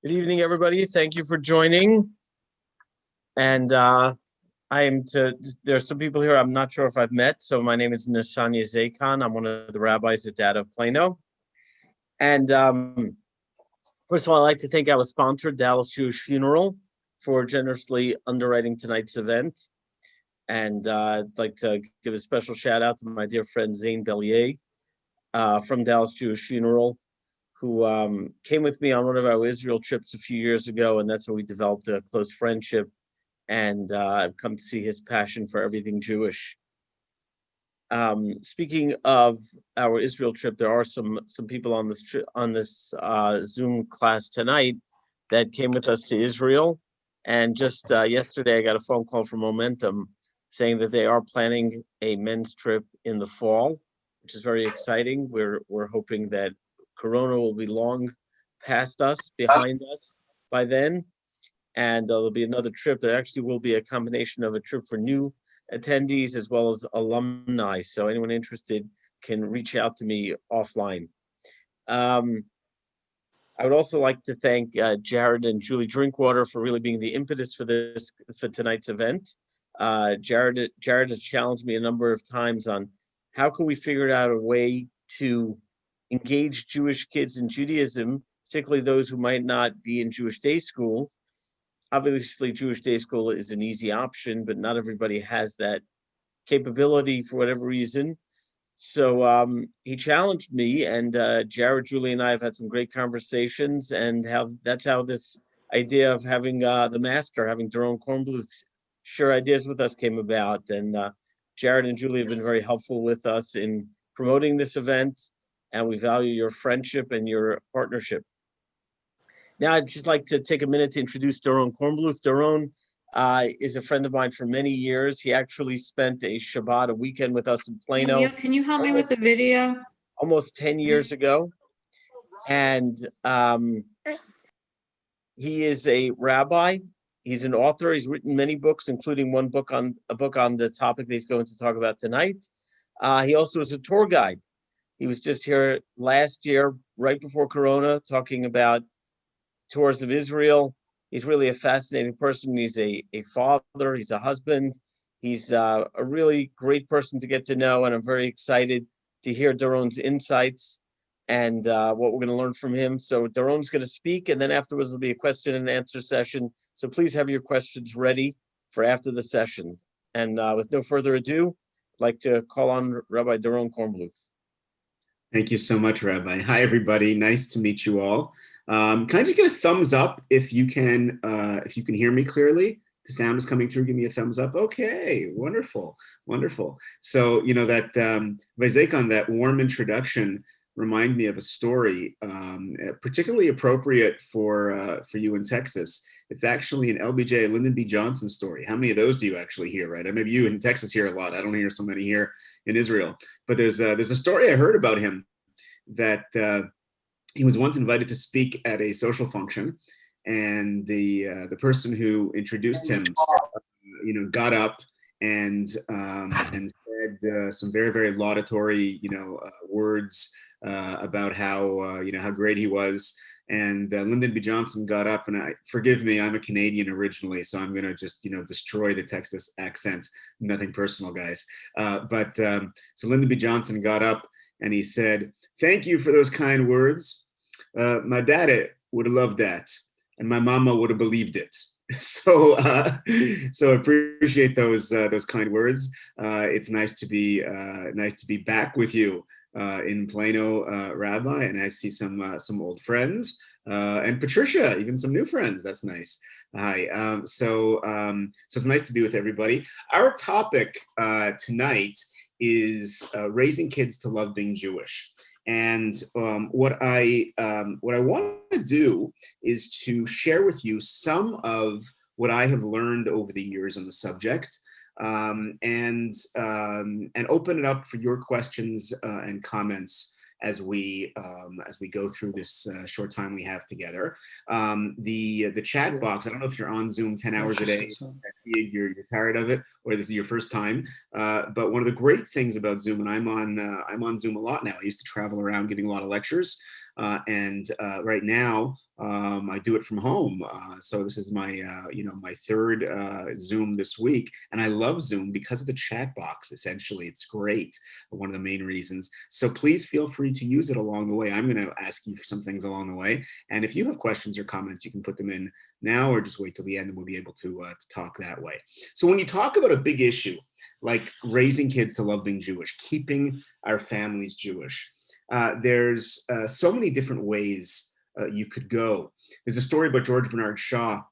Good evening, everybody. Thank you for joining. And there's some people here I'm not sure if I've met. So my name is Nashanya Zakan. I'm one of the rabbis at Dad of Plano. And first of all, I'd like to thank our sponsor, Dallas Jewish Funeral, for generously underwriting tonight's event. And I'd like to give a special shout out to my dear friend Zane Bellier from Dallas Jewish Funeral, who came with me on one of our Israel trips a few years ago, and that's how we developed a close friendship. And I've come to see his passion for everything Jewish. Speaking of our Israel trip, there are some people on this Zoom class tonight that came with us to Israel. And just yesterday, I got a phone call from Momentum saying that they are planning a men's trip in the fall, which is very exciting. We're hoping that Corona will be long past us, behind us by then. And there'll be another trip. There actually will be a combination of a trip for new attendees as well as alumni. So anyone interested can reach out to me offline. I would also like to thank Jared and Julie Drinkwater for really being the impetus for tonight's event. Jared has challenged me a number of times on how can we figure out a way to engage Jewish kids in Judaism, particularly those who might not be in Jewish day school. Obviously, Jewish day school is an easy option, but not everybody has that capability for whatever reason. So he challenged me, and Jared, Julie, and I have had some great conversations, and that's how this idea of having the master, having Doron Kornbluth, share ideas with us came about. And Jared and Julie have been very helpful with us in promoting this event, and we value your friendship and your partnership. Now, I'd just like to take a minute to introduce Doron Kornbluth. Doron is a friend of mine for many years. He actually spent a Shabbat, a weekend with us in Plano. Can you help me with the video? Almost 10 years ago. And he is a rabbi. He's an author. He's written many books, including a book on the topic that he's going to talk about tonight. He also is a tour guide. He was just here last year, right before Corona, talking about tours of Israel. He's really a fascinating person. He's a father. He's a husband. He's a really great person to get to know, and I'm very excited to hear Doron's insights and what we're going to learn from him. So Doron's going to speak, and then afterwards there'll be a question and answer session. So please have your questions ready for after the session. And with no further ado, I'd like to call on Rabbi Doron Kornbluth. Thank you so much, Rabbi. Hi, everybody. Nice to meet you all. Can I just get a thumbs up if you can hear me clearly? The sound is coming through. Give me a thumbs up. Okay, wonderful, wonderful. So that Vizekon, that warm introduction remind me of a story, particularly appropriate for you in Texas. It's actually an LBJ, Lyndon B. Johnson story. How many of those do you actually hear, right? Maybe you in Texas hear a lot. I don't hear so many here in Israel. But there's a story I heard about him that he was once invited to speak at a social function, and the person who introduced him, got up and said some very, very laudatory, words about how great he was. And Lyndon B. Johnson got up, and forgive me, I'm a Canadian originally, so I'm gonna just destroy the Texas accent. Nothing personal, guys. So Lyndon B. Johnson got up and he said, "Thank you for those kind words. My daddy would have loved that, and my mama would have believed it." So appreciate those kind words. It's nice to be back with you in Plano, Rabbi, and I see some old friends and Patricia, even some new friends. That's nice. Hi. So it's nice to be with everybody. Our topic tonight is raising kids to love being Jewish. And what I want to do is to share with you some of what I have learned over the years on the subject, and open it up for your questions and comments as we go through this short time we have together. The chat box, I don't know if you're on Zoom 10 hours a day, you're tired of it, or this is your first time, but one of the great things about Zoom, and I'm on Zoom a lot now. I used to travel around giving a lot of lectures. And right now, I do it from home. So this is my, my third Zoom this week. And I love Zoom because of the chat box, essentially. It's great, one of the main reasons. So please feel free to use it along the way. I'm going to ask you for some things along the way. And if you have questions or comments, you can put them in now or just wait till the end and we'll be able to talk that way. So when you talk about a big issue, like raising kids to love being Jewish, keeping our families Jewish, there's so many different ways you could go. There's a story about George Bernard Shaw,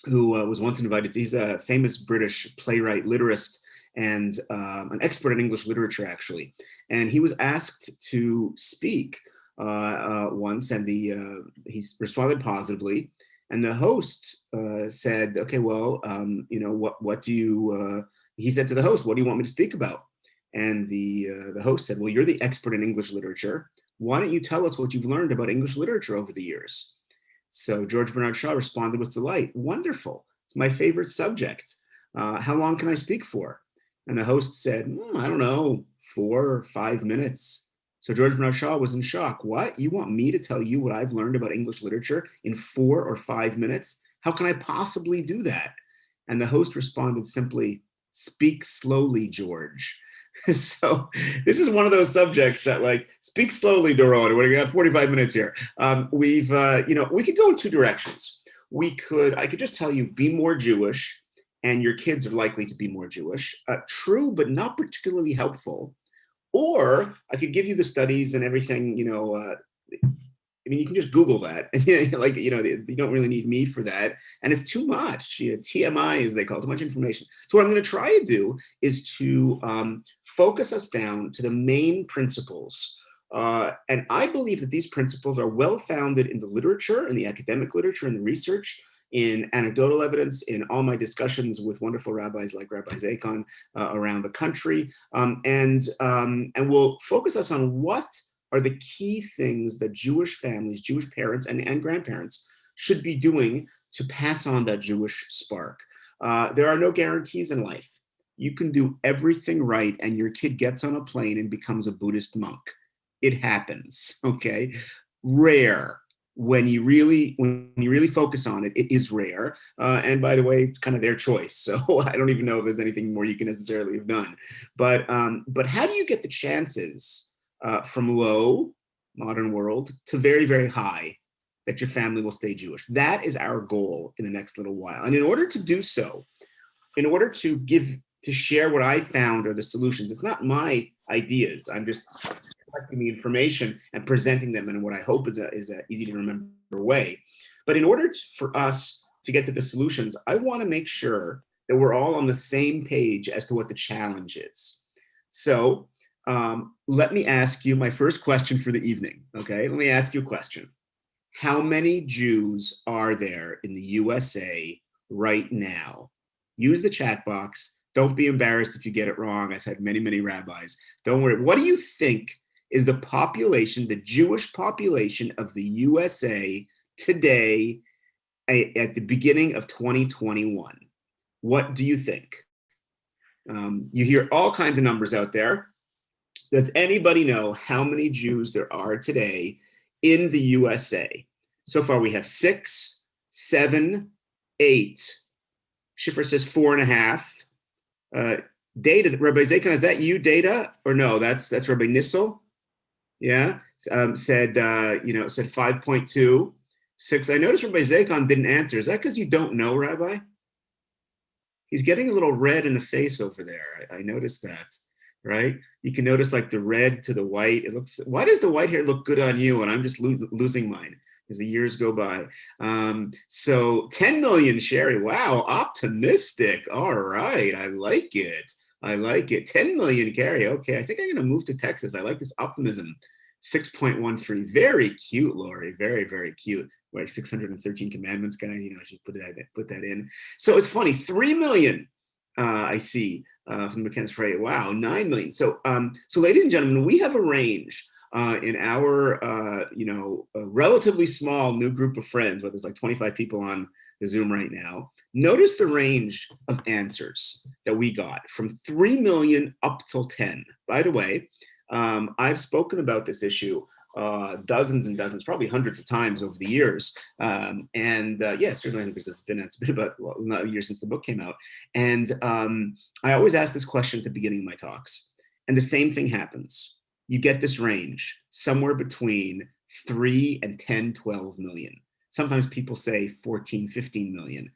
who was once invited he's a famous British playwright, literist, and an expert in English literature, actually. And he was asked to speak once, and he responded positively. And the host said, okay, well, what do you, he said to the host, what do you want me to speak about? And the host said, well, you're the expert in English literature. Why don't you tell us what you've learned about English literature over the years? So George Bernard Shaw responded with delight, wonderful, it's my favorite subject. How long can I speak for? And the host said, I don't know, 4 or 5 minutes. So George Bernard Shaw was in shock. What? You want me to tell you what I've learned about English literature in 4 or 5 minutes? How can I possibly do that? And the host responded simply, speak slowly, George. So this is one of those subjects that, like, speak slowly, Doron. We got 45 minutes here. We could go in 2 directions. I could just tell you, be more Jewish, and your kids are likely to be more Jewish. True, but not particularly helpful. Or I could give you the studies and everything, you can just Google that. You don't really need me for that. And it's too much, TMI, as they call it, too much information. So what I'm going to try to do is to focus us down to the main principles. And I believe that these principles are well-founded in the literature, in the academic literature, in the research, in anecdotal evidence, in all my discussions with wonderful rabbis like Rabbi Zakon around the country. And we'll focus us on what are the key things that Jewish families, Jewish parents and grandparents should be doing to pass on that Jewish spark. There are no guarantees in life. You can do everything right and your kid gets on a plane and becomes a Buddhist monk. It happens, okay? Rare. When you really focus on it, it is rare. And by the way, it's kind of their choice. So I don't even know if there's anything more you can necessarily have done. But how do you get the chances from low, modern world, to very, very high that your family will stay Jewish? That is our goal in the next little while. And in order to do so, in order to share what I found are the solutions, it's not my ideas. I'm just collecting the information and presenting them in what I hope is a easy to remember way. But in order for us to get to the solutions, I want to make sure that we're all on the same page as to what the challenge is. So let me ask you my first question for the evening. Okay, let me ask you a question. How many Jews are there in the USA right now? Use the chat box. Don't be embarrassed if you get it wrong. I've had many, many rabbis. Don't worry. What do you think is the population, the Jewish population of the USA today at the beginning of 2021? What do you think? You hear all kinds of numbers out there. Does anybody know how many Jews there are today in the USA? So far, we have 6, 7, 8. Schiffer says 4.5. Data, Rabbi Zakon, is that you, Data? Or no, that's Rabbi Nissel. Yeah, said 5.2. 6. I noticed Rabbi Zakon didn't answer. Is that because you don't know, Rabbi? He's getting a little red in the face over there. I noticed that, right? You can notice like the red to the white. It looks. Why does the white hair look good on you and I'm just losing mine as the years go by? So 10 million, Sherry. Wow, optimistic. All right, I like it. 10 million, Carrie. Okay, I think I'm going to move to Texas. I like this optimism. 6.13. Very cute, Lori. Very, very cute. Like 613 commandments, guys. You should put that in. So it's funny. 3 million. I see from the McKenna's Fray. Wow, 9 million. So, ladies and gentlemen, we have a range in our, relatively small new group of friends, where there's like 25 people on the Zoom right now. Notice the range of answers that we got from 3 million up till 10. By the way, I've spoken about this issue dozens and dozens, probably hundreds of times over the years. Certainly because it's been about a year since the book came out. And I always ask this question at the beginning of my talks. And the same thing happens. You get this range somewhere between 3 and 10, 12 million. Sometimes people say 14, 15 million.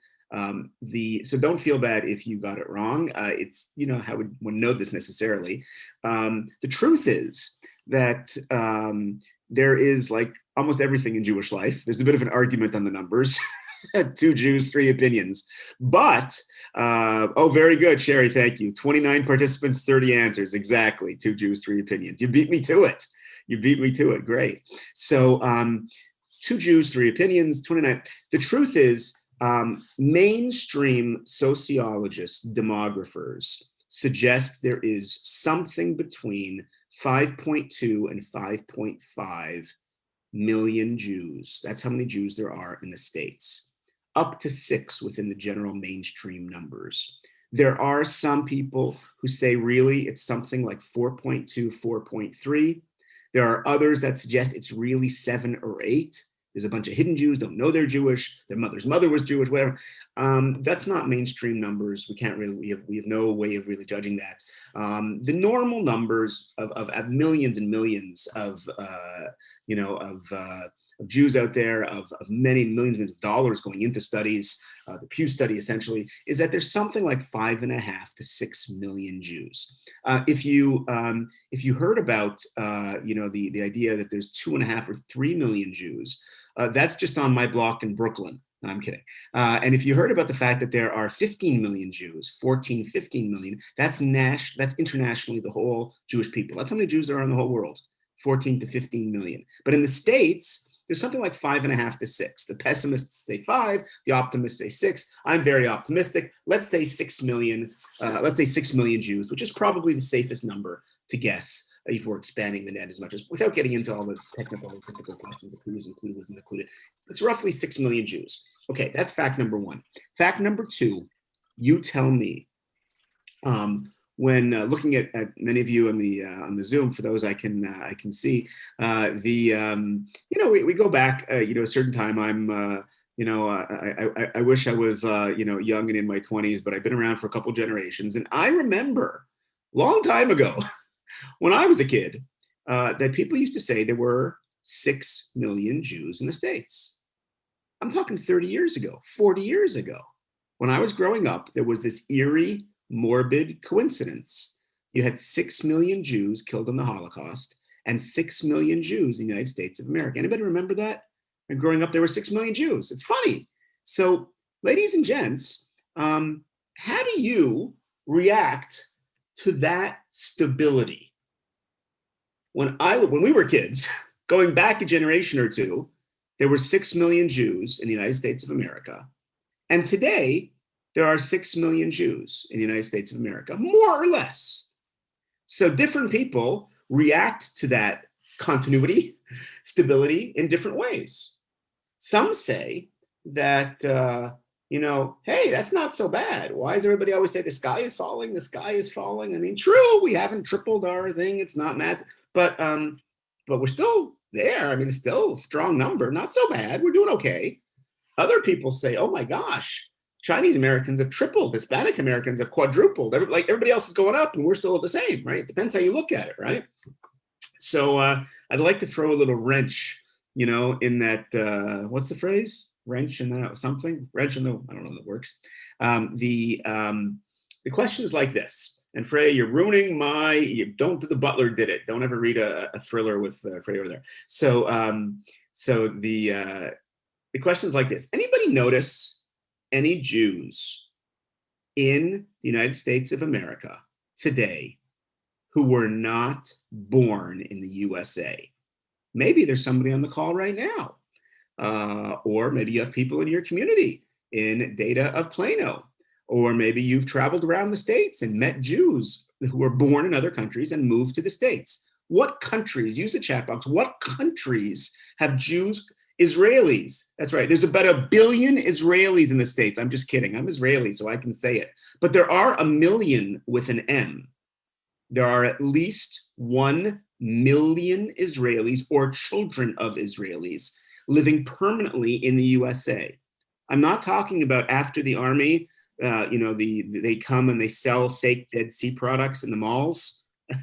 So don't feel bad if you got it wrong. It's, how would one know this necessarily? The truth is that there is, like almost everything in Jewish life, there's a bit of an argument on the numbers. 2 Jews, 3 opinions. But, very good, Sherry, thank you. 29 participants, 30 answers. Exactly, 2 Jews, 3 opinions. You beat me to it. Great. So 2 Jews, 3 opinions, 29. The truth is, mainstream sociologists, demographers suggest there is something between 5.2 and 5.5 million Jews. That's how many Jews there are in the States, up to 6 within the general mainstream numbers. There are some people who say really it's something like 4.2, 4.3. There are others that suggest it's really 7 or 8. There's a bunch of hidden Jews, don't know they're Jewish, their mother's mother was Jewish, whatever. That's not mainstream numbers. We can't really, we have no way of really judging that. The normal numbers of millions and millions of Jews out there, of many millions of dollars going into studies, the Pew study essentially, is that there's something like 5.5 to 6 million Jews. If you heard about the idea that there's 2.5 or 3 million Jews, that's just on my block in Brooklyn. No, I'm kidding. And if you heard about the fact that there are 15 million Jews, 14, 15 million, that's internationally the whole Jewish people. That's how many Jews there are in the whole world, 14 to 15 million. But in the States, there's something like 5.5 to 6. The pessimists say 5, the optimists say 6. I'm very optimistic. Let's say 6 million. Let's say 6 million Jews, which is probably the safest number to guess if we're expanding the net as much as, without getting into all the technical questions of who is included, who's included. It's roughly 6 million Jews. Okay, that's fact number 1. Fact number 2, you tell me. When looking at many of you on the Zoom, for those I can see, we go back a certain time. I'm I wish I was young and in my 20s, but I've been around for a couple generations, and I remember long time ago when I was a kid that people used to say there were 6 million Jews in the States. I'm talking 30 years ago, 40 years ago. When I was growing up, there was this eerie, morbid coincidence. You had 6 million Jews killed in the Holocaust and 6 million Jews in the United States of America. Anybody remember that? And growing up, there were 6 million Jews. It's funny. So, ladies and gents, how do you react to that stability? When we were kids, going back a generation or two, there were 6 million Jews in the United States of America. And today, there are 6 million Jews in the United States of America, more or less. So different people react to that continuity, stability in different ways. Some say that, hey, that's not so bad. Why does everybody always say the sky is falling? The sky is falling. I mean, true, we haven't tripled our thing. It's not massive, but we're still there. I mean, it's still a strong number. Not so bad. We're doing okay. Other people say, oh my gosh, Chinese Americans have tripled, Hispanic Americans have quadrupled. Everybody else is going up and we're still the same, right? Depends how you look at it, right? So I'd like to throw a little wrench, in that, what's the phrase? Wrench in that something? Wrench in the, I don't know if it works. The question is like this. And Frey, you're ruining don't do the Butler did it. Don't ever read a thriller with Frey over there. So the question is like this. Anybody notice any Jews in the United States of America today who were not born in the USA? Maybe there's somebody on the call right now. Or maybe you have people in your community in Data of Plano. Or maybe you've traveled around the States and met Jews who were born in other countries and moved to the States. What countries, use the chat box, what countries have Jews? Israelis, that's right. There's about 1 billion Israelis in the States. I'm just kidding. I'm Israeli, so I can say it. But there are 1 million with an M. There are at least 1 million Israelis or children of Israelis living permanently in the USA. I'm not talking about after the army, they come and they sell fake Dead Sea products in the malls.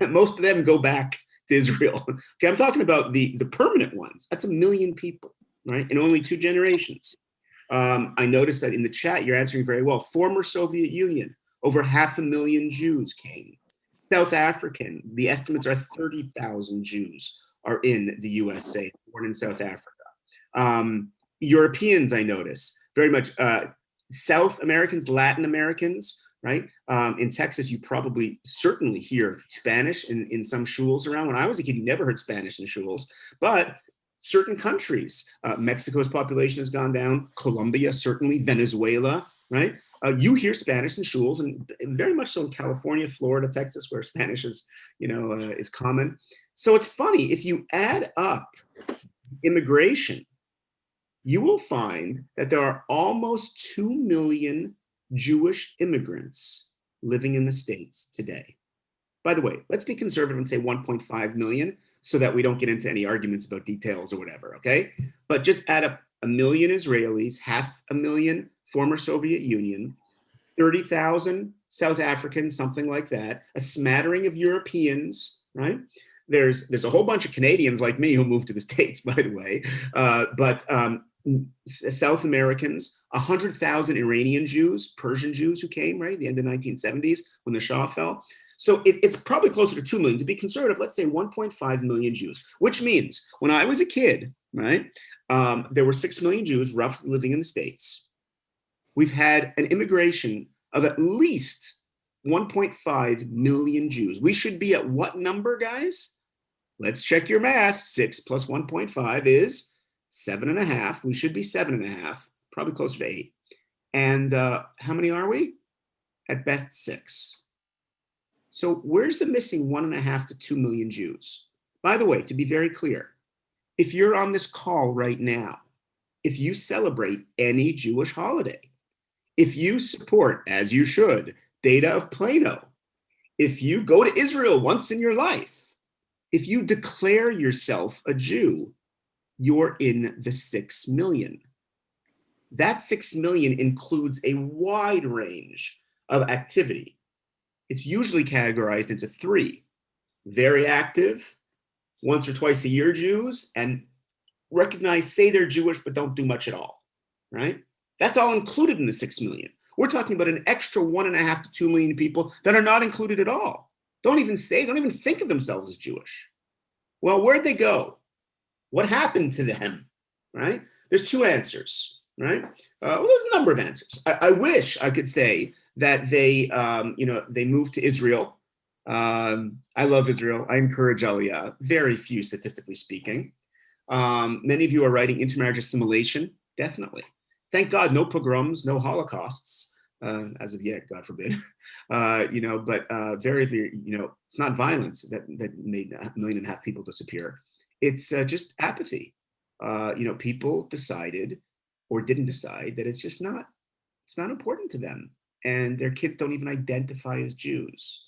Most of them go back to Israel. Okay, I'm talking about the permanent ones. That's 1 million people, right? In only 2 generations. I noticed that in the chat, you're answering very well. Former Soviet Union, over 500,000 Jews came. South African, the estimates are 30,000 Jews are in the USA, born in South Africa. Europeans, I notice, very much South Americans, Latin Americans, right? In Texas, you probably certainly hear Spanish in some shuls around. When I was a kid, you never heard Spanish in shuls, but certain countries, Mexico's population has gone down, Colombia, certainly, Venezuela, right? You hear Spanish in shuls, and very much so in California, Florida, Texas, where Spanish is, is common. So it's funny, if you add up immigration, you will find that there are almost 2 million Jewish immigrants living in the States today. By the way, let's be conservative and say 1.5 million so that we don't get into any arguments about details or whatever, okay? But just add up 1 million Israelis, 500,000 former Soviet Union, 30,000 South Africans, something like that, a smattering of Europeans, right? There's a whole bunch of Canadians like me who moved to the States, by the way, but South Americans, 100,000 Iranian Jews, Persian Jews who came, right, the end of the 1970s when the Shah fell. So it's probably closer to 2 million. To be conservative, let's say 1.5 million Jews, which means when I was a kid, right, there were 6 million Jews roughly living in the States. We've had an immigration of at least 1.5 million Jews. We should be at what number, guys? Let's check your math. 6 plus 1.5 is 7.5. We should be 7.5, probably closer to 8. And how many are we? At best 6. So where's the missing 1.5 to 2 million Jews? By the way, to be very clear, if you're on this call right now, if you celebrate any Jewish holiday, if you support, as you should, Data of Plano, if you go to Israel once in your life, if you declare yourself a Jew, you're in the 6 million. That 6 million includes a wide range of activity. It's usually categorized into 3. Very active, once or twice a year Jews, and recognize, say they're Jewish, but don't do much at all, right? That's all included in the 6 million. We're talking about an extra 1.5 to 2 million people that are not included at all. Don't even think of themselves as Jewish. Well, where'd they go? What happened to them, right? There's 2 answers, right? Well, there's a number of answers. I wish I could say that they moved to Israel. I love Israel. I encourage Aliyah. Very few, statistically speaking. Many of you are writing intermarriage assimilation. Definitely. Thank God, no pogroms, no holocausts, as of yet, God forbid. But very, very, it's not violence that made 1.5 million people disappear. It's just apathy. People decided or didn't decide that it's not important to them. And their kids don't even identify as Jews.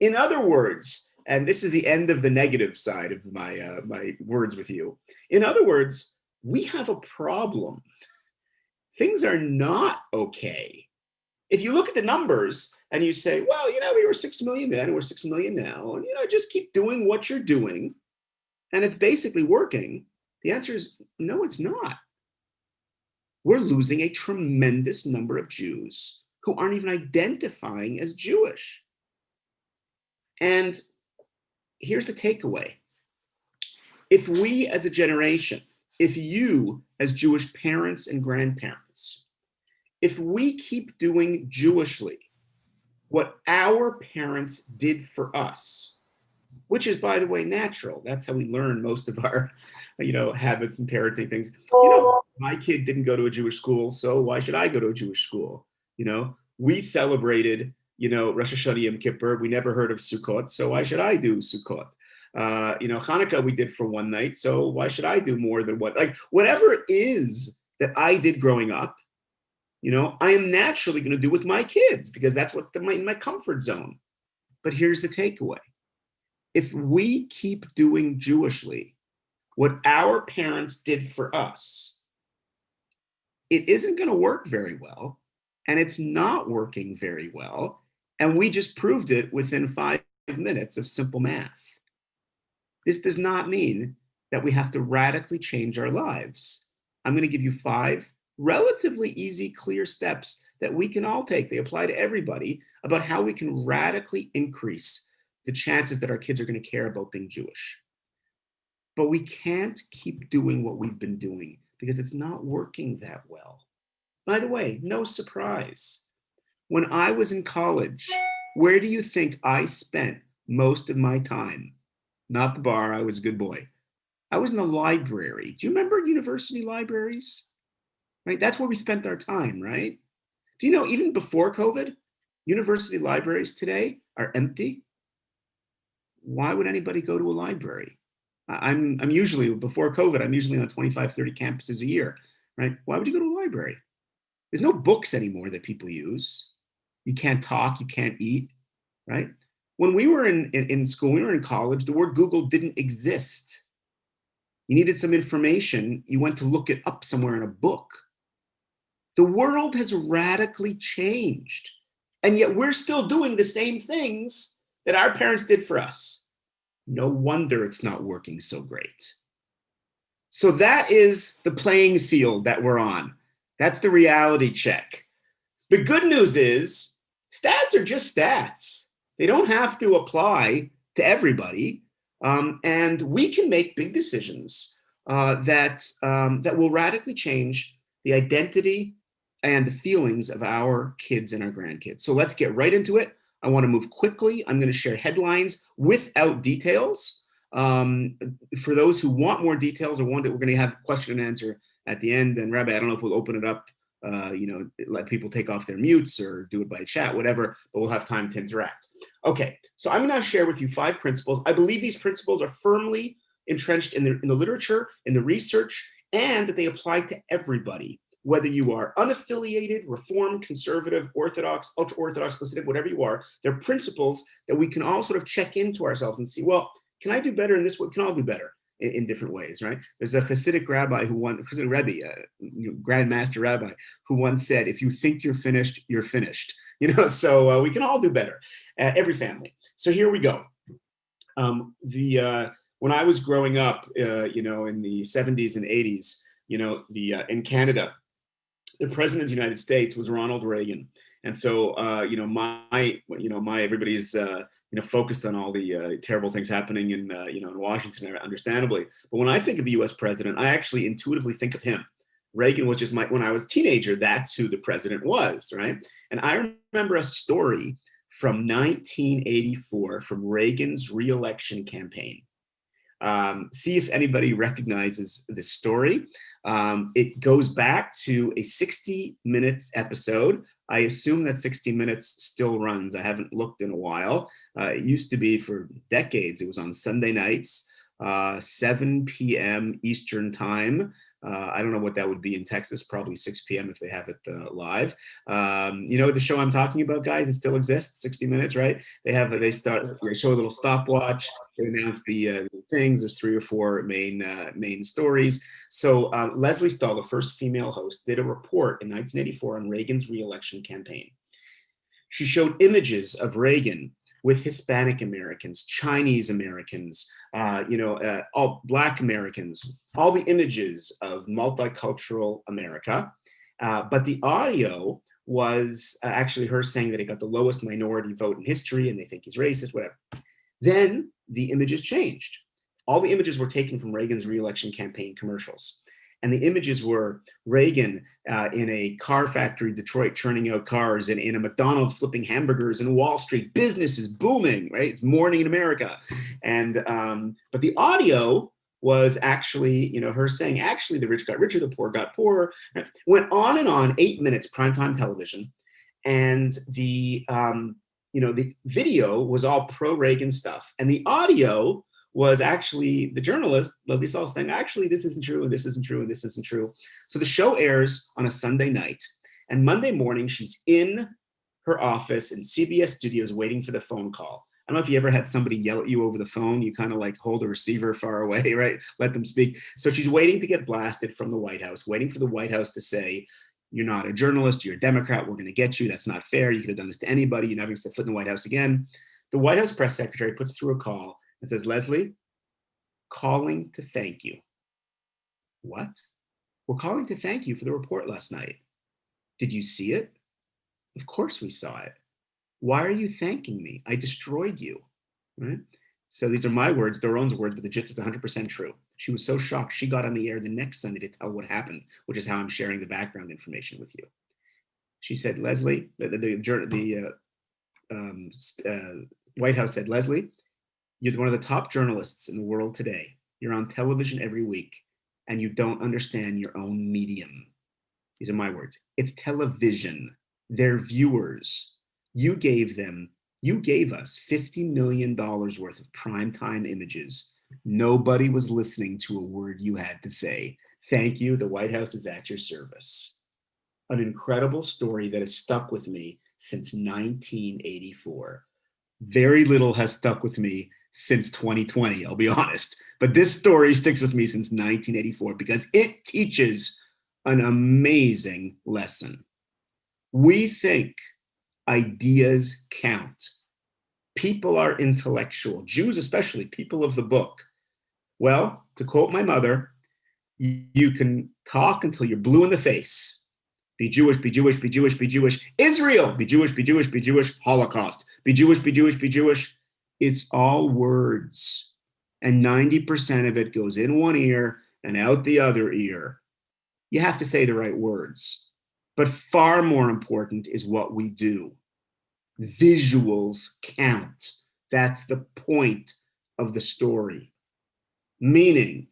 In other words, and this is the end of the negative side of my words with you. In other words, we have a problem. Things are not okay. If you look at the numbers and you say, well, we were 6 million then, and we're 6 million now, and just keep doing what you're doing, and it's basically working, the answer is no, it's not. We're losing a tremendous number of Jews who aren't even identifying as Jewish. And here's the takeaway. If we as a generation, if you as Jewish parents and grandparents, if we keep doing Jewishly what our parents did for us, which is, by the way, natural. That's how we learn most of our, habits and parenting things. My kid didn't go to a Jewish school, so why should I go to a Jewish school? We celebrated, Rosh Hashanah Yom Kippur. We never heard of Sukkot, so why should I do Sukkot? Hanukkah we did for one night, so why should I do more than whatever it is that I did growing up, I am naturally going to do with my kids because that's what my comfort zone. But here's the takeaway. if we keep doing Jewishly what our parents did for us, it isn't going to work very well, and it's not working very well, and we just proved it within 5 minutes of simple math. This does not mean that we have to radically change our lives. I'm going to give you 5 relatively easy, clear steps that we can all take. They apply to everybody about how we can radically increase the chances that our kids are going to care about being Jewish. But we can't keep doing what we've been doing because it's not working that well. By the way, no surprise. When I was in college, where do you think I spent most of my time? Not the bar, I was a good boy. I was in the library. Do you remember university libraries? Right? That's where we spent our time, right? Do you know, even before COVID, university libraries today are empty? Why would anybody go to a library? I'm usually, before COVID, I'm usually on 25, 30 campuses a year, right? Why would you go to a library? There's no books anymore that people use. You can't talk, you can't eat, right? When we were in school, we were in college, the word Google didn't exist. You needed some information, you went to look it up somewhere in a book. The world has radically changed, and yet we're still doing the same things that our parents did for us. No wonder it's not working so great. So that is the playing field that we're on. That's the reality check. The good news is stats are just stats. They don't have to apply to everybody. And we can make big decisions that will radically change the identity and the feelings of our kids and our grandkids. So let's get right into it. I want to move quickly. I'm going to share headlines without details. For those who want more details or want it, we're going to have question and answer at the end. And Rabbi, I don't know if we'll open it up, let people take off their mutes or do it by chat, whatever, but we'll have time to interact. Okay, so I'm going to share with you 5 principles. I believe these principles are firmly entrenched in the literature, in the research, and that they apply to everybody. Whether you are unaffiliated, Reformed, conservative, Orthodox, ultra-Orthodox, Hasidic, whatever you are, they're principles that we can all sort of check into ourselves and see, well, can I do better in this way? Can all do better in different ways, right? There's a Hasidic rabbi Hasidic Rebbe, Grandmaster Rabbi, who once said, if you think you're finished, you're finished. So we can all do better, every family. So here we go. When I was growing up, in the 70s and 80s, in Canada, the president of the United States was Ronald Reagan. And so, everybody's, focused on all the terrible things happening in Washington, understandably. But when I think of the US president, I actually intuitively think of him. Reagan was just when I was a teenager, that's who the president was, right? And I remember a story from 1984 from Reagan's re-election campaign. See if anybody recognizes this story. It goes back to a 60 Minutes episode. I assume that 60 Minutes still runs. I haven't looked in a while. It used to be for decades. It was on Sunday nights, 7 p.m. Eastern time. I don't know what that would be in Texas, probably 6 p.m. if they have it live. The show I'm talking about, guys, it still exists, 60 Minutes, right? They show a little stopwatch, they announce the things, there's 3 or 4 main stories. So Leslie Stahl, the first female host, did a report in 1984 on Reagan's re-election campaign. She showed images of Reagan with Hispanic Americans, Chinese Americans, all Black Americans, all the images of multicultural America. But the audio was actually her saying that he got the lowest minority vote in history and they think he's racist, whatever. Then the images changed. All the images were taken from Reagan's re-election campaign commercials. And the images were Reagan in a car factory, Detroit, churning out cars, and in a McDonald's flipping hamburgers, and Wall Street, business is booming, right? It's morning in America. And but the audio was actually, her saying, actually, the rich got richer, the poor got poorer. Right? Went on and on, 8 minutes, primetime television. And the video was all pro-Reagan stuff. And the audio was actually the journalist, Leslie Stahl, saying, actually, this isn't true, and this isn't true, and this isn't true. So the show airs on a Sunday night, and Monday morning, she's in her office in CBS Studios waiting for the phone call. I don't know if you ever had somebody yell at you over the phone. You kind of like hold a receiver far away, right? Let them speak. So she's waiting to get blasted from the White House, waiting for the White House to say, you're not a journalist, you're a Democrat, we're going to get you. That's not fair. You could have done this to anybody. You're never going to set foot in the White House again. The White House press secretary puts through a call and says, Leslie, calling to thank you. What? We're calling to thank you for the report last night. Did you see it? Of course we saw it. Why are you thanking me? I destroyed you, right? So these are my words, Doron's words, but the gist is 100% true. She was so shocked, she got on the air the next Sunday to tell what happened, which is how I'm sharing the background information with you. She said, Leslie, the White House said, Leslie, you're one of the top journalists in the world today. You're on television every week, and you don't understand your own medium. These are my words. It's television. They're viewers. You gave us $50 million worth of primetime images. Nobody was listening to a word you had to say. Thank you. The White House is at your service. An incredible story that has stuck with me since 1984. Very little has stuck with me since 2020, I'll be honest. But this story sticks with me since 1984 because it teaches an amazing lesson. We think ideas count. People are intellectual, Jews especially, people of the book. Well, to quote my mother, you can talk until you're blue in the face. Be Jewish, be Jewish, be Jewish, be Jewish. Israel, be Jewish, be Jewish, be Jewish. Holocaust, be Jewish, be Jewish, be Jewish. It's all words. And 90% of it goes in one ear and out the other ear. You have to say the right words. But far more important is what we do. Visuals count. That's the point of the story. Meaning,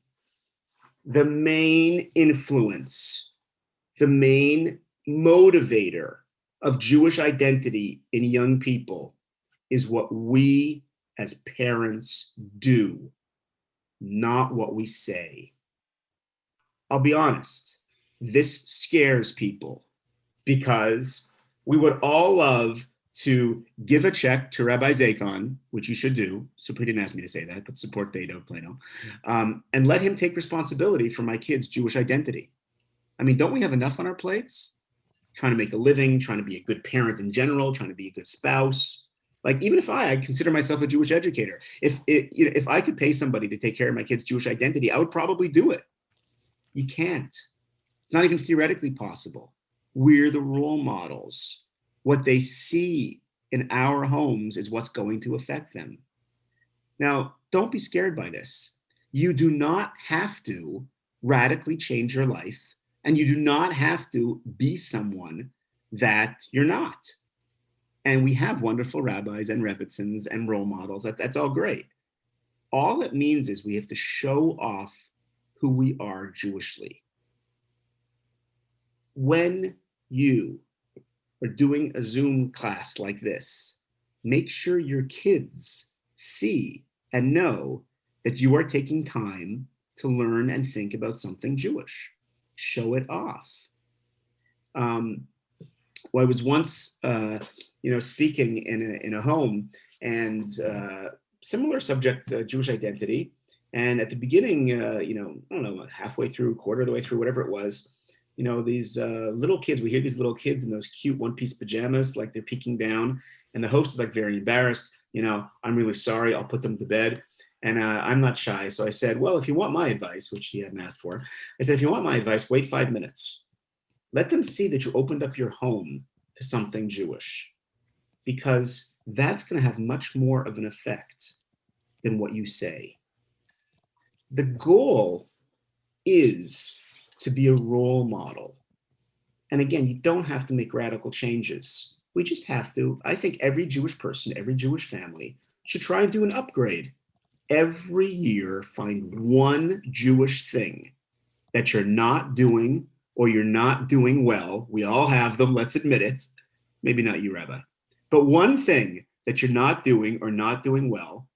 the main influence, the main motivator of Jewish identity in young people is what we as parents do, not what we say. I'll be honest, this scares people because we would all love to give a check to Rabbi Zakon, which you should do. Super didn't ask me to say that, but support Dado Plano, and let him take responsibility for my kids' Jewish identity. I mean, don't we have enough on our plates? Trying to make a living, trying to be a good parent in general, trying to be a good spouse. Like, even if I consider myself a Jewish educator, if I could pay somebody to take care of my kids' Jewish identity, I would probably do it. You can't. It's not even theoretically possible. We're the role models. What they see in our homes is what's going to affect them. Now, don't be scared by this. You do not have to radically change your life, and you do not have to be someone that you're not. And we have wonderful rabbis and rebbitzins and role models. That's all great. All it means is we have to show off who we are Jewishly. When you are doing a Zoom class like this, make sure your kids see and know that you are taking time to learn and think about something Jewish. Show it off. Well, I was once, speaking in a home, and similar subject, Jewish identity. And at the beginning, I don't know, halfway through, quarter of the way through, whatever it was, these little kids, we hear these little kids in those cute one-piece pajamas, like they're peeking down, and the host is like very embarrassed. I'm really sorry, I'll put them to bed. And I'm not shy, so I said, well, if you want my advice, which he hadn't asked for, I said, if you want my advice, wait 5 minutes. Let them see that you opened up your home to something Jewish, because that's going to have much more of an effect than what you say. The goal is to be a role model. And again, you don't have to make radical changes. We just have to. I think every Jewish person, every Jewish family should try and do an upgrade. Every year, find one Jewish thing that you're not doing or you're not doing well. We all have them, let's admit it. Maybe not you, Rabbi. But one thing that you're not doing or not doing well,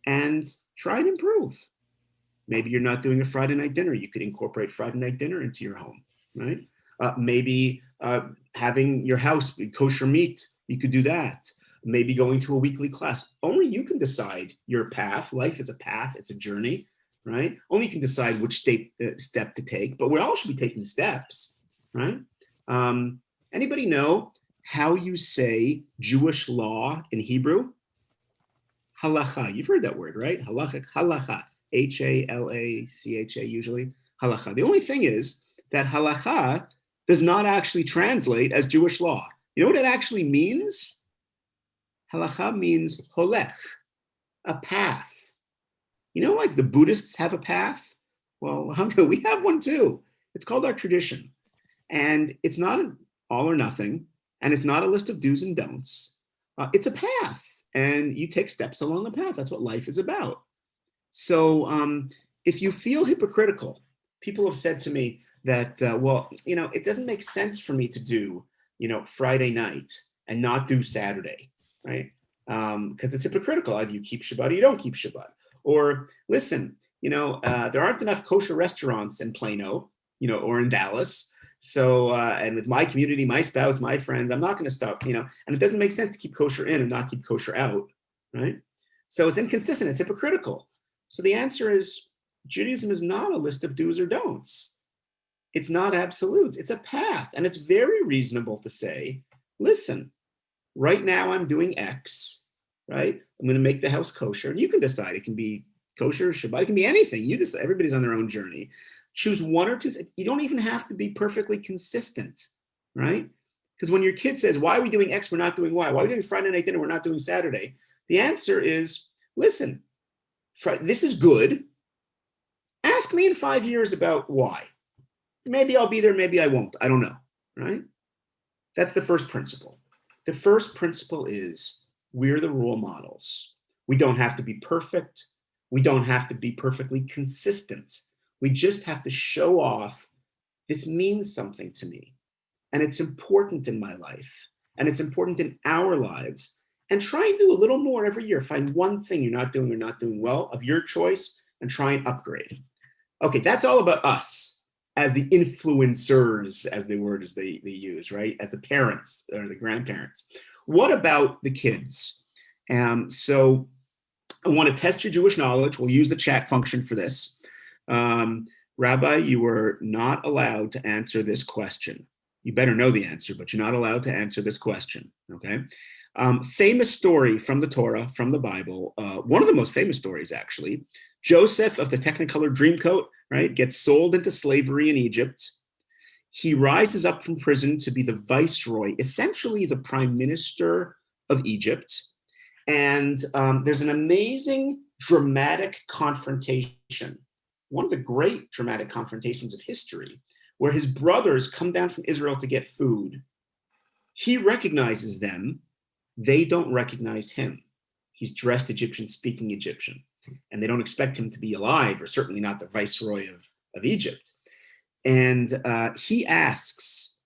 and try and improve. Maybe you're not doing a Friday night dinner. You could incorporate Friday night dinner into your home, right? Maybe having your house be kosher meat. You could do that. maybe going to a weekly class. Only you can decide your path. Life is a path, it's a journey, right? Only you can decide which step to take, but we all should be taking steps, right? Anybody know how you say Jewish law in Hebrew? Halacha. You've heard that word, right? Halacha. Halacha. Halacha usually. Halacha. The only thing is that halacha does not actually translate as Jewish law. You know what it actually means? Halacha means holech, a path. You know, like the Buddhists have a path? Well, we have one too. It's called our tradition. And it's not an all or nothing, and it's not a list of do's and don'ts. It's a path, and you take steps along the path. That's what life is about. So if you feel hypocritical, people have said to me that, well, you know, it doesn't make sense for me to do, you know, Friday night and not do Saturday, right? Because it's hypocritical. Either you keep Shabbat or you don't keep Shabbat. Or listen, you know, there aren't enough kosher restaurants in Plano, you know, or in Dallas. So, and with my community, my spouse, my friends, I'm not going to stop, you know, and it doesn't make sense to keep kosher in and not keep kosher out, right? So it's inconsistent, it's hypocritical. So the answer is Judaism is not a list of do's or don'ts. It's not absolutes, it's a path. And it's very reasonable to say, listen, right now I'm doing X, right? I'm going to make the house kosher. And you can decide, it can be kosher, Shabbat, it can be anything. You just, everybody's on their own journey. Choose one or two. You don't even have to be perfectly consistent, right? Because when your kid says, why are we doing X, we're not doing Y? Why are we doing Friday night dinner, we're not doing Saturday? The answer is, listen, this is good. Ask me in 5 years about why. Maybe I'll be there, maybe I won't. I don't know, right? That's the first principle. The first principle is we're the role models. We don't have to be perfect. We don't have to be perfectly consistent. We just have to show off, this means something to me. And it's important in my life. And it's important in our lives. And try and do a little more every year. Find one thing you're not doing or not doing well of your choice and try and upgrade. Okay, that's all about us as the influencers, as the word is they use, right? As the parents or the grandparents. What about the kids? So I want to test your Jewish knowledge. We'll use the chat function for this. Rabbi, you were not allowed to answer this question. You better know the answer, but you're not allowed to answer this question, okay? Famous story from the Torah, from the Bible, one of the most famous stories, actually. Joseph of the Technicolor Dreamcoat, right, gets sold into slavery in Egypt. He rises up from prison to be the viceroy, essentially the prime minister of Egypt. And there's an amazing dramatic confrontation, one of the great dramatic confrontations of history, where his brothers come down from Israel to get food. He recognizes them. They don't recognize him. He's dressed Egyptian, speaking Egyptian, and they don't expect him to be alive, or certainly not the viceroy of Egypt. And he asks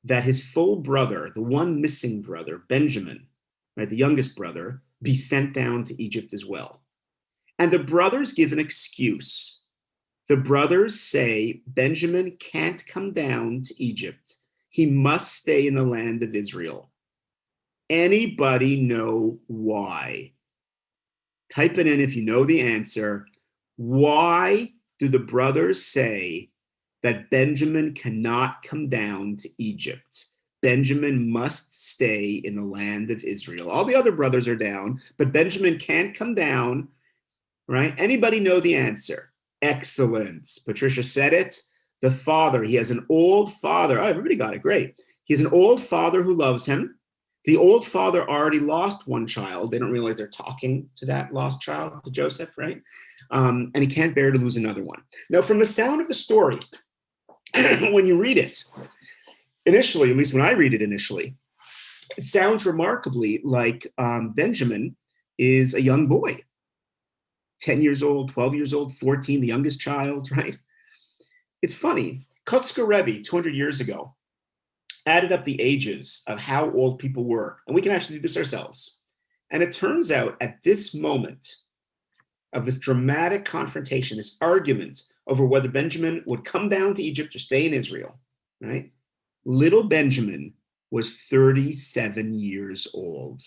that his full brother, the one missing brother, Benjamin, right, the youngest brother, be sent down to Egypt as well. And the brothers give an excuse. The brothers say Benjamin can't come down to Egypt. He must stay in the land of Israel. Anybody know why? Type it in if you know the answer. Why do the brothers say that Benjamin cannot come down to Egypt? Benjamin must stay in the land of Israel. All the other brothers are down, but Benjamin can't come down, right? Anybody know the answer? Excellent. Patricia said it. The father, he has an old father. Oh, everybody got it. Great. He has an old father who loves him. The old father already lost one child. They don't realize they're talking to that lost child, to Joseph, right? And he can't bear to lose another one. Now, from the sound of the story, when you read it, initially, at least when I read it initially, it sounds remarkably like Benjamin is a young boy, 10 years old, 12 years old, 14, the youngest child, right? It's funny. Kotzker Rebbe, 200 years ago, added up the ages of how old people were, and we can actually do this ourselves. And it turns out at this moment of this dramatic confrontation, this argument over whether Benjamin would come down to Egypt or stay in Israel, right? Little Benjamin was 37 years old.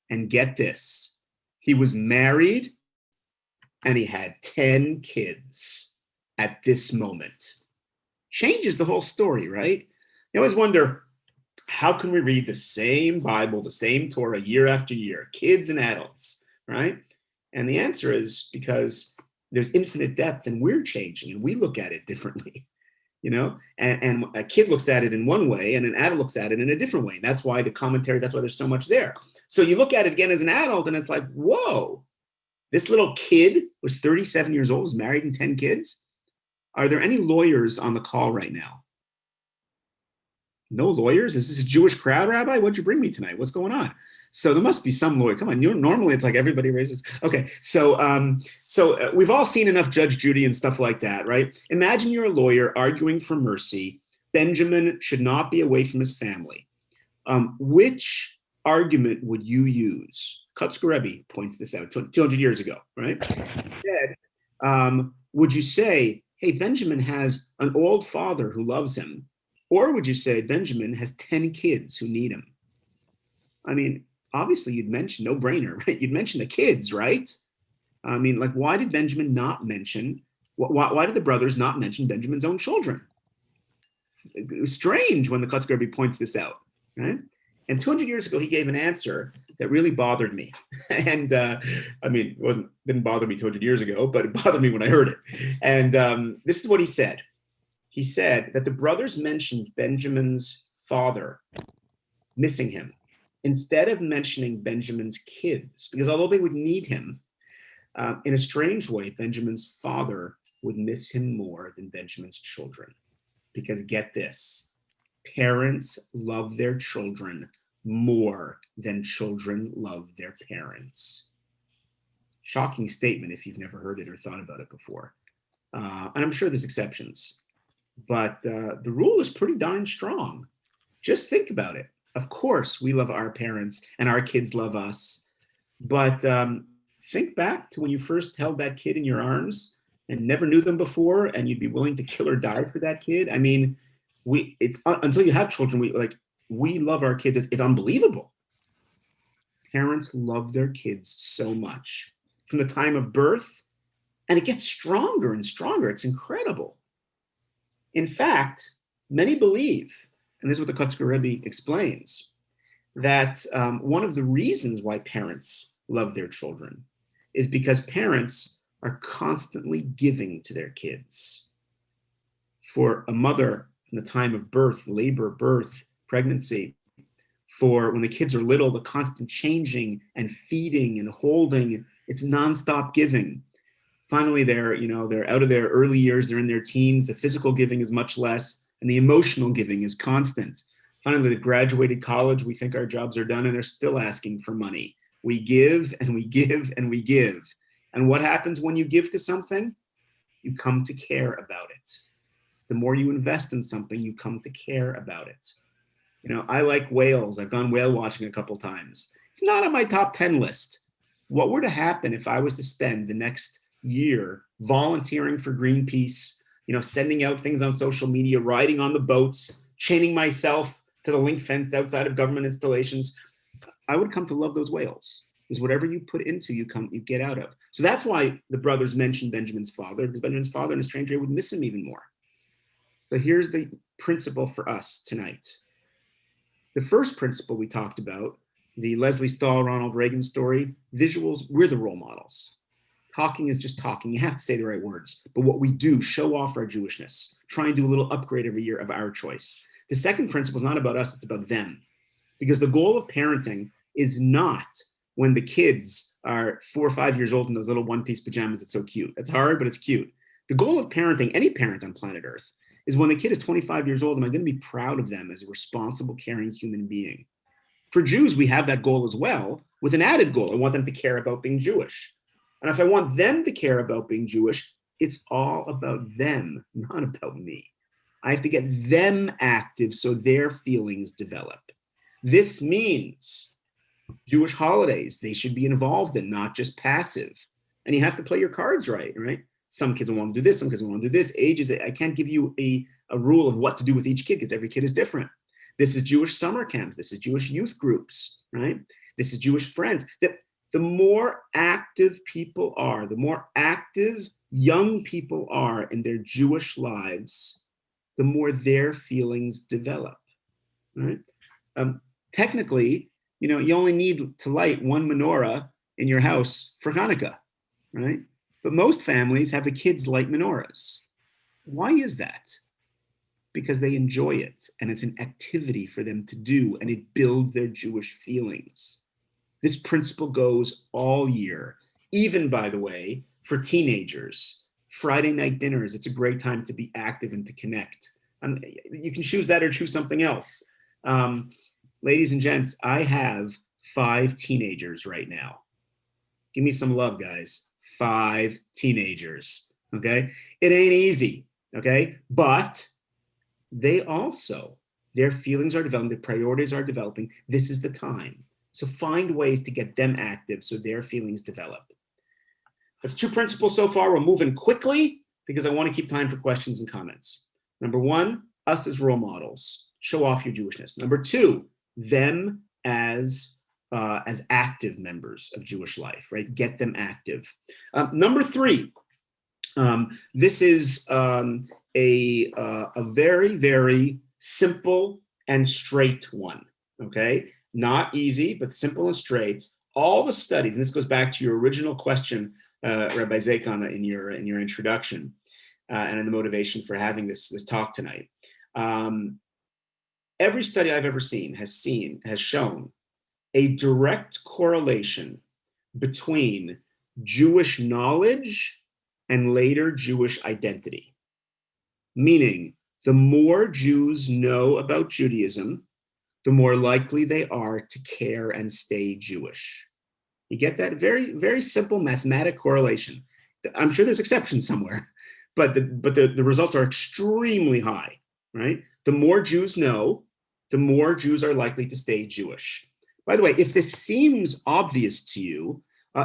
And get this, he was married and he had 10 kids at this moment. Changes the whole story, right? You always wonder, how can we read the same Bible, the same Torah year after year, kids and adults, right? And the answer is because there's infinite depth and we're changing and we look at it differently, you know? And a kid looks at it in one way and an adult looks at it in a different way. That's why the commentary, that's why there's so much there. So you look at it again as an adult and it's like, whoa, this little kid was 37 years old, was married and 10 kids. Are there any lawyers on the call right now? No lawyers? Is this a Jewish crowd, Rabbi? What'd you bring me tonight? What's going on? So there must be some lawyer. Come on, normally it's like everybody raises. Okay, so we've all seen enough Judge Judy and stuff like that, right? Imagine you're a lawyer arguing for mercy. Benjamin should not be away from his family. Which argument would you use? Kutzker Rebbe points this out 200 years ago, right? Instead, would you say, hey, Benjamin has an old father who loves him? Or would you say Benjamin has 10 kids who need him? I mean, obviously you'd mention, no brainer, right? You'd mention the kids, right? I mean, like, why did Benjamin not mention, why did the brothers not mention Benjamin's own children? It was strange when the Kutzker Rebbe points this out, right? And 200 years ago, he gave an answer that really bothered me. And I mean, it didn't bother me 200 years ago, but it bothered me when I heard it. And this is what he said. He said that the brothers mentioned Benjamin's father missing him instead of mentioning Benjamin's kids, because although they would need him, in a strange way, Benjamin's father would miss him more than Benjamin's children. Because get this, parents love their children more than children love their parents. Shocking statement if you've never heard it or thought about it before. And I'm sure there's exceptions, but the rule is pretty darn strong. Just think about it. Of course, we love our parents and our kids love us, but think back to when you first held that kid in your arms and never knew them before, and you'd be willing to kill or die for that kid. I mean, it's until you have children, we love our kids. It's unbelievable. Parents love their kids so much from the time of birth, and it gets stronger and stronger. It's incredible. In fact, many believe, and this is what the Kutzker Rebbe explains, that one of the reasons why parents love their children is because parents are constantly giving to their kids. For a mother from the time of birth, labor, birth, pregnancy, for when the kids are little, the constant changing and feeding and holding, it's nonstop giving. Finally, they're out of their early years, they're in their teens, the physical giving is much less, and the emotional giving is constant. Finally, they graduated college, we think our jobs are done, and they're still asking for money. We give and we give and we give. And what happens when you give to something? You come to care about it. The more you invest in something, you come to care about it. You know, I like whales. I've gone whale watching a couple times. It's not on my top 10 list. What were to happen if I was to spend the next year volunteering for Greenpeace, sending out things on social media, riding on the boats, chaining myself to the link fence outside of government installations? I would come to love those whales. Because whatever you put into, you get out of. So that's why the brothers mentioned Benjamin's father, because Benjamin's father in a strange way would miss him even more. So here's the principle for us tonight. The first principle we talked about, the Leslie Stahl, Ronald Reagan story, visuals, we're the role models. Talking is just talking. You have to say the right words. But what we do, show off our Jewishness. Try and do a little upgrade every year of our choice. The second principle is not about us, it's about them. Because the goal of parenting is not when the kids are 4 or 5 years old in those little one-piece pajamas. It's so cute. It's hard, but it's cute. The goal of parenting, any parent on planet Earth, is when the kid is 25 years old, am I going to be proud of them as a responsible, caring human being? For Jews, we have that goal as well, with an added goal. I want them to care about being Jewish. And if I want them to care about being Jewish, it's all about them, not about me. I have to get them active so their feelings develop. This means Jewish holidays, they should be involved in, not just passive. And you have to play your cards right? Some kids want to do this, some kids want to do this. Ages, I can't give you a rule of what to do with each kid because every kid is different. This is Jewish summer camps. This is Jewish youth groups, right? This is Jewish friends. The more active people are, the more active young people are in their Jewish lives, the more their feelings develop, right? Technically, you only need to light one menorah in your house for Hanukkah, right? But most families have the kids light menorahs. Why is that? Because they enjoy it, and it's an activity for them to do, and it builds their Jewish feelings. This principle goes all year, even, by the way, for teenagers. Friday night dinners, it's a great time to be active and to connect. You can choose that or choose something else. Ladies and gents, I have 5 teenagers right now. Give me some love, guys. 5 teenagers, okay? It ain't easy, okay? But they also, their feelings are developing, their priorities are developing. This is the time. So find ways to get them active so their feelings develop. That's 2 principles so far. We're moving quickly because I want to keep time for questions and comments. Number 1, us as role models. Show off your Jewishness. Number 2, them as active members of Jewish life, right? Get them active. Number 3, this is a very, very simple and straight one, okay? Not easy, but simple and straight. All the studies, and this goes back to your original question, Rabbi Zakon, in your introduction, and in the motivation for having this talk tonight. Every study I've ever seen has shown a direct correlation between Jewish knowledge and later Jewish identity. Meaning, the more Jews know about Judaism, the more likely they are to care and stay Jewish. You get that? Very, very simple mathematic correlation. I'm sure there's exceptions somewhere, but the results are extremely high, right? The more Jews know, the more Jews are likely to stay Jewish. By the way, if this seems obvious to you,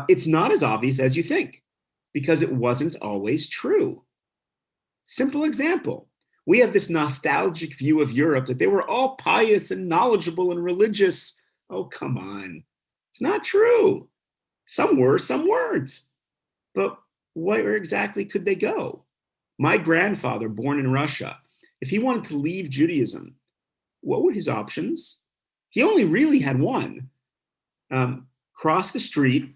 it's not as obvious as you think, because it wasn't always true. Simple example. We have this nostalgic view of Europe that they were all pious and knowledgeable and religious. Oh, come on. It's not true. Some were, some weren't. But where exactly could they go? My grandfather, born in Russia, if he wanted to leave Judaism, what were his options? He only really had one. Cross the street,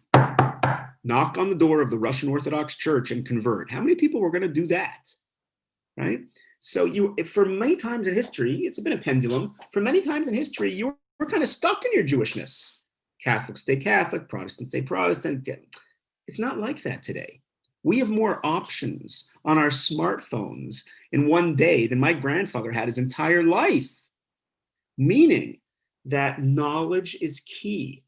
knock on the door of the Russian Orthodox Church and convert. How many people were going to do that? Right? So for many times in history, it's been a pendulum. For many times in history, you were kind of stuck in your Jewishness. Catholics stay Catholic, Protestants stay Protestant. It's not like that today. We have more options on our smartphones in one day than my grandfather had his entire life. Meaning that knowledge is key.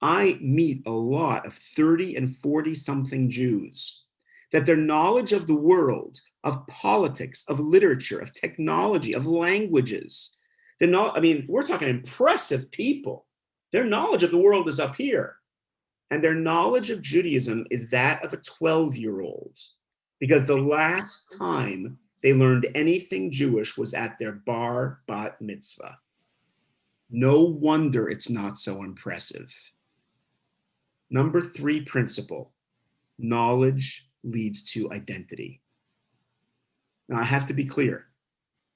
I meet a lot of 30 and 40 something Jews that their knowledge of the world, of politics, of literature, of technology, of languages, we're talking impressive people. Their knowledge of the world is up here. And their knowledge of Judaism is that of a 12-year-old, because the last time they learned anything Jewish was at their bar bat mitzvah. No wonder it's not so impressive. Number 3 principle, knowledge leads to identity. Now, I have to be clear.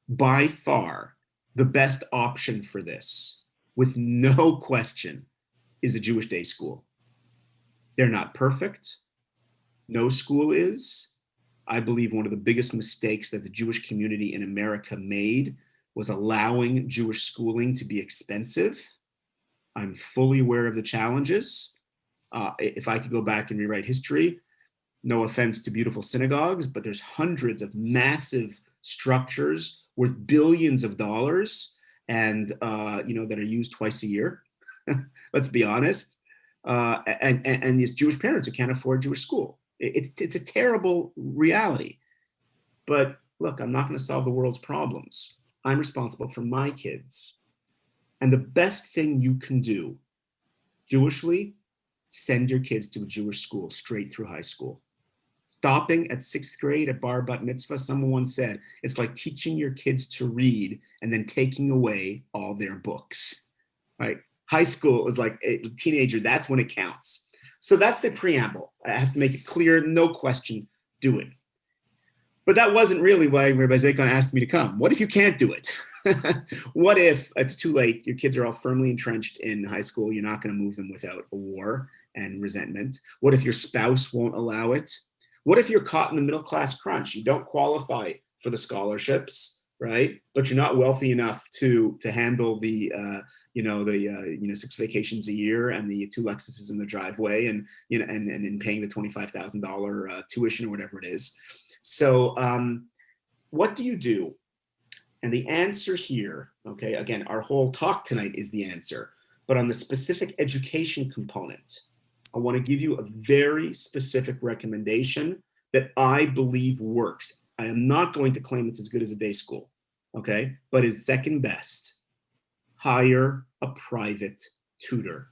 By far, the best option for this, with no question, is a Jewish day school. They're not perfect. No school is. I believe one of the biggest mistakes that the Jewish community in America made was allowing Jewish schooling to be expensive. I'm fully aware of the challenges. If I could go back and rewrite history, no offense to beautiful synagogues, but there's hundreds of massive structures worth billions of dollars and that are used twice a year. Let's be honest. And these Jewish parents who can't afford Jewish school. It's a terrible reality. But look, I'm not going to solve the world's problems. I'm responsible for my kids. And the best thing you can do, Jewishly, send your kids to a Jewish school straight through high school. Stopping at 6th grade at bar bat mitzvah, someone once said, it's like teaching your kids to read and then taking away all their books, right? High school is like a teenager. That's when it counts. So that's the preamble. I have to make it clear, no question, do it. But that wasn't really why Rabbi Zakon asked me to come. What if you can't do it? What if it's too late? Your kids are all firmly entrenched in high school. You're not going to move them without a war and resentment. What if your spouse won't allow it? What if you're caught in the middle class crunch? You don't qualify for the scholarships, right? But you're not wealthy enough to handle the 6 vacations a year and the 2 Lexuses in the driveway and paying the $25,000 tuition or whatever it is. So what do you do? And the answer here, okay, again, our whole talk tonight is the answer, but on the specific education component, I want to give you a very specific recommendation that I believe works. I am not going to claim it's as good as a day school, okay, but is second best. Hire a private tutor.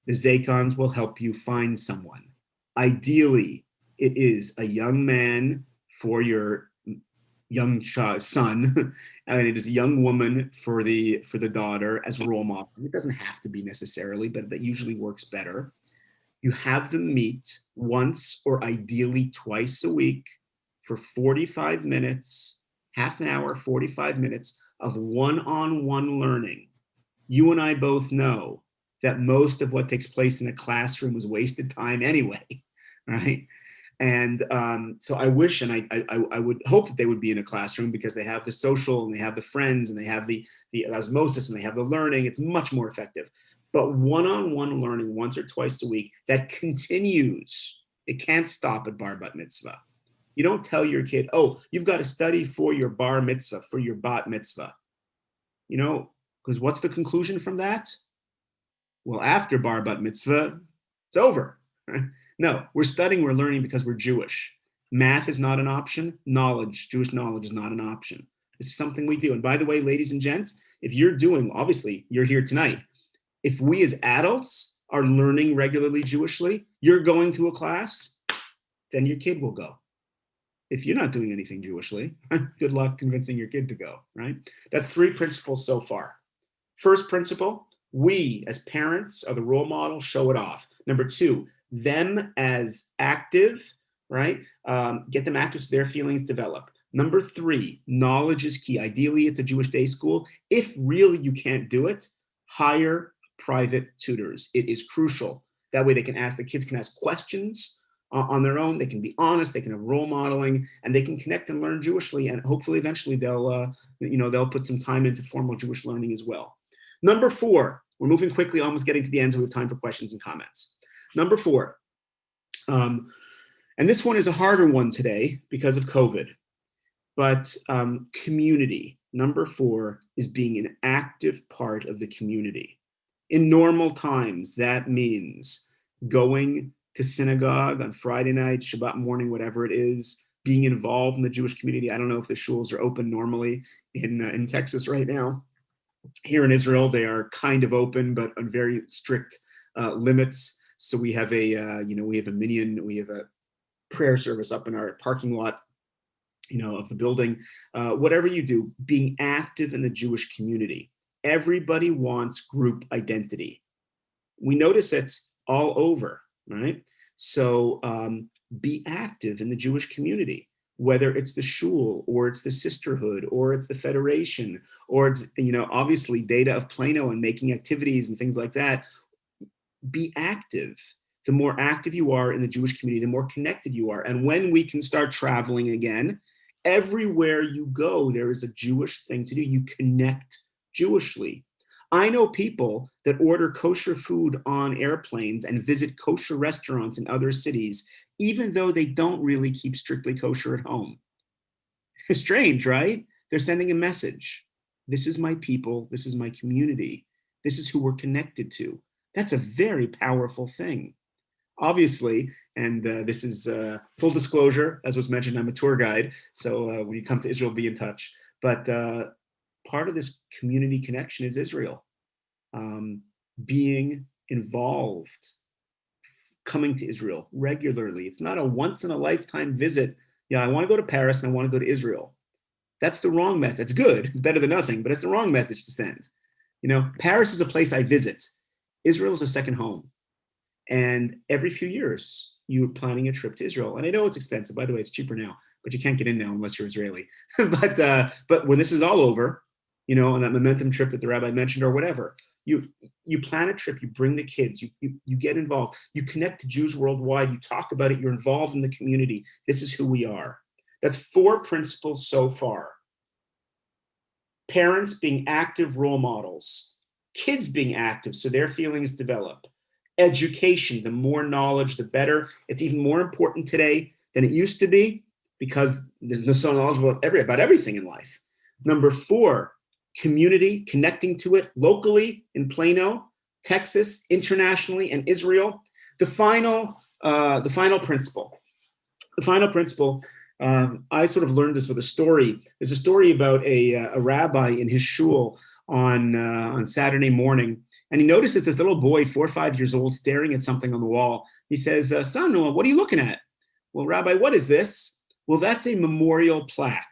The Zakons will help you find someone. Ideally, it is a young man for your young son, and it is a young woman for the daughter as a role model. It doesn't have to be necessarily, but that usually works better. You have them meet once or ideally twice a week for 45 minutes, half an hour, 45 minutes of one-on-one learning. You and I both know that most of what takes place in a classroom is wasted time anyway, right? And so I wish, and I would hope that they would be in a classroom because they have the social and they have the friends and they have the osmosis and they have the learning. It's much more effective. But one-on-one learning once or twice a week that continues. It can't stop at bar bat mitzvah. You don't tell your kid, oh, you've got to study for your bar mitzvah, for your bat mitzvah. Because what's the conclusion from that? Well, after bar bat mitzvah, it's over. Right? No, we're studying, we're learning because we're Jewish. Math is not an option. Jewish knowledge is not an option. This is something we do. And by the way, ladies and gents, if you're doing, obviously, you're here tonight. If we as adults are learning regularly Jewishly, you're going to a class, then your kid will go. If you're not doing anything Jewishly, good luck convincing your kid to go, right? That's 3 principles so far. First principle, we as parents are the role model, show it off. Number 2, them as active, right? Get them active so their feelings develop. Number 3, knowledge is key. Ideally, it's a Jewish day school. If really you can't do it, hire private tutors. It is crucial. That way the kids can ask questions on their own. They can be honest, they can have role modeling, and they can connect and learn Jewishly. And hopefully eventually they'll put some time into formal Jewish learning as well. Number 4, we're moving quickly, almost getting to the end, so we have time for questions and comments. Number 4, and this one is a harder one today because of COVID, but community. Number 4 is being an active part of the community. In normal times, that means going to synagogue on Friday night, Shabbat morning, whatever it is, being involved in the Jewish community. I don't know if the shuls are open normally in Texas right now. Here in Israel, they are kind of open, but on very strict limits. So we have we have a minyan, we have a prayer service up in our parking lot, of the building. Whatever you do, being active in the Jewish community. Everybody wants group identity. We notice it's all over, right? So be active in the Jewish community, whether it's the shul or it's the sisterhood or it's the federation or it's, obviously data of Plano and making activities and things like that. Be active. The more active you are in the Jewish community, the more connected you are. And when we can start traveling again, everywhere you go, there is a Jewish thing to do. You connect Jewishly. I know people that order kosher food on airplanes and visit kosher restaurants in other cities, even though they don't really keep strictly kosher at home. Strange, right? They're sending a message. This is my people. This is my community. This is who we're connected to. That's a very powerful thing. Obviously, and this is full disclosure, as was mentioned, I'm a tour guide. So when you come to Israel, be in touch. But part of this community connection is Israel. Being involved, coming to Israel regularly. It's not a once in a lifetime visit. Yeah, I want to go to Paris and I want to go to Israel. That's the wrong message. It's good. It's better than nothing, but it's the wrong message to send. Paris is a place I visit. Israel is a second home. And every few years, you're planning a trip to Israel. And I know it's expensive. By the way, it's cheaper now, but you can't get in now unless you're Israeli. but when this is all over, on that momentum trip that the rabbi mentioned or whatever, you plan a trip, you bring the kids, you get involved, you connect to Jews worldwide, you talk about it, you're involved in the community. This is who we are. That's 4 principles so far. Parents being active role models, kids being active so their feelings develop. Education, the more knowledge, the better. It's even more important today than it used to be because there's so knowledgeable about everything in life. Number 4, community, connecting to it locally in Plano, Texas, internationally, and Israel. The final principle. The final principle, I sort of learned this with a story. There's a story about a rabbi in his shul on Saturday morning, and he notices this little boy, 4 or 5 years old, staring at something on the wall. He says, son, what are you looking at? Well, Rabbi, what is this? Well, that's a memorial plaque.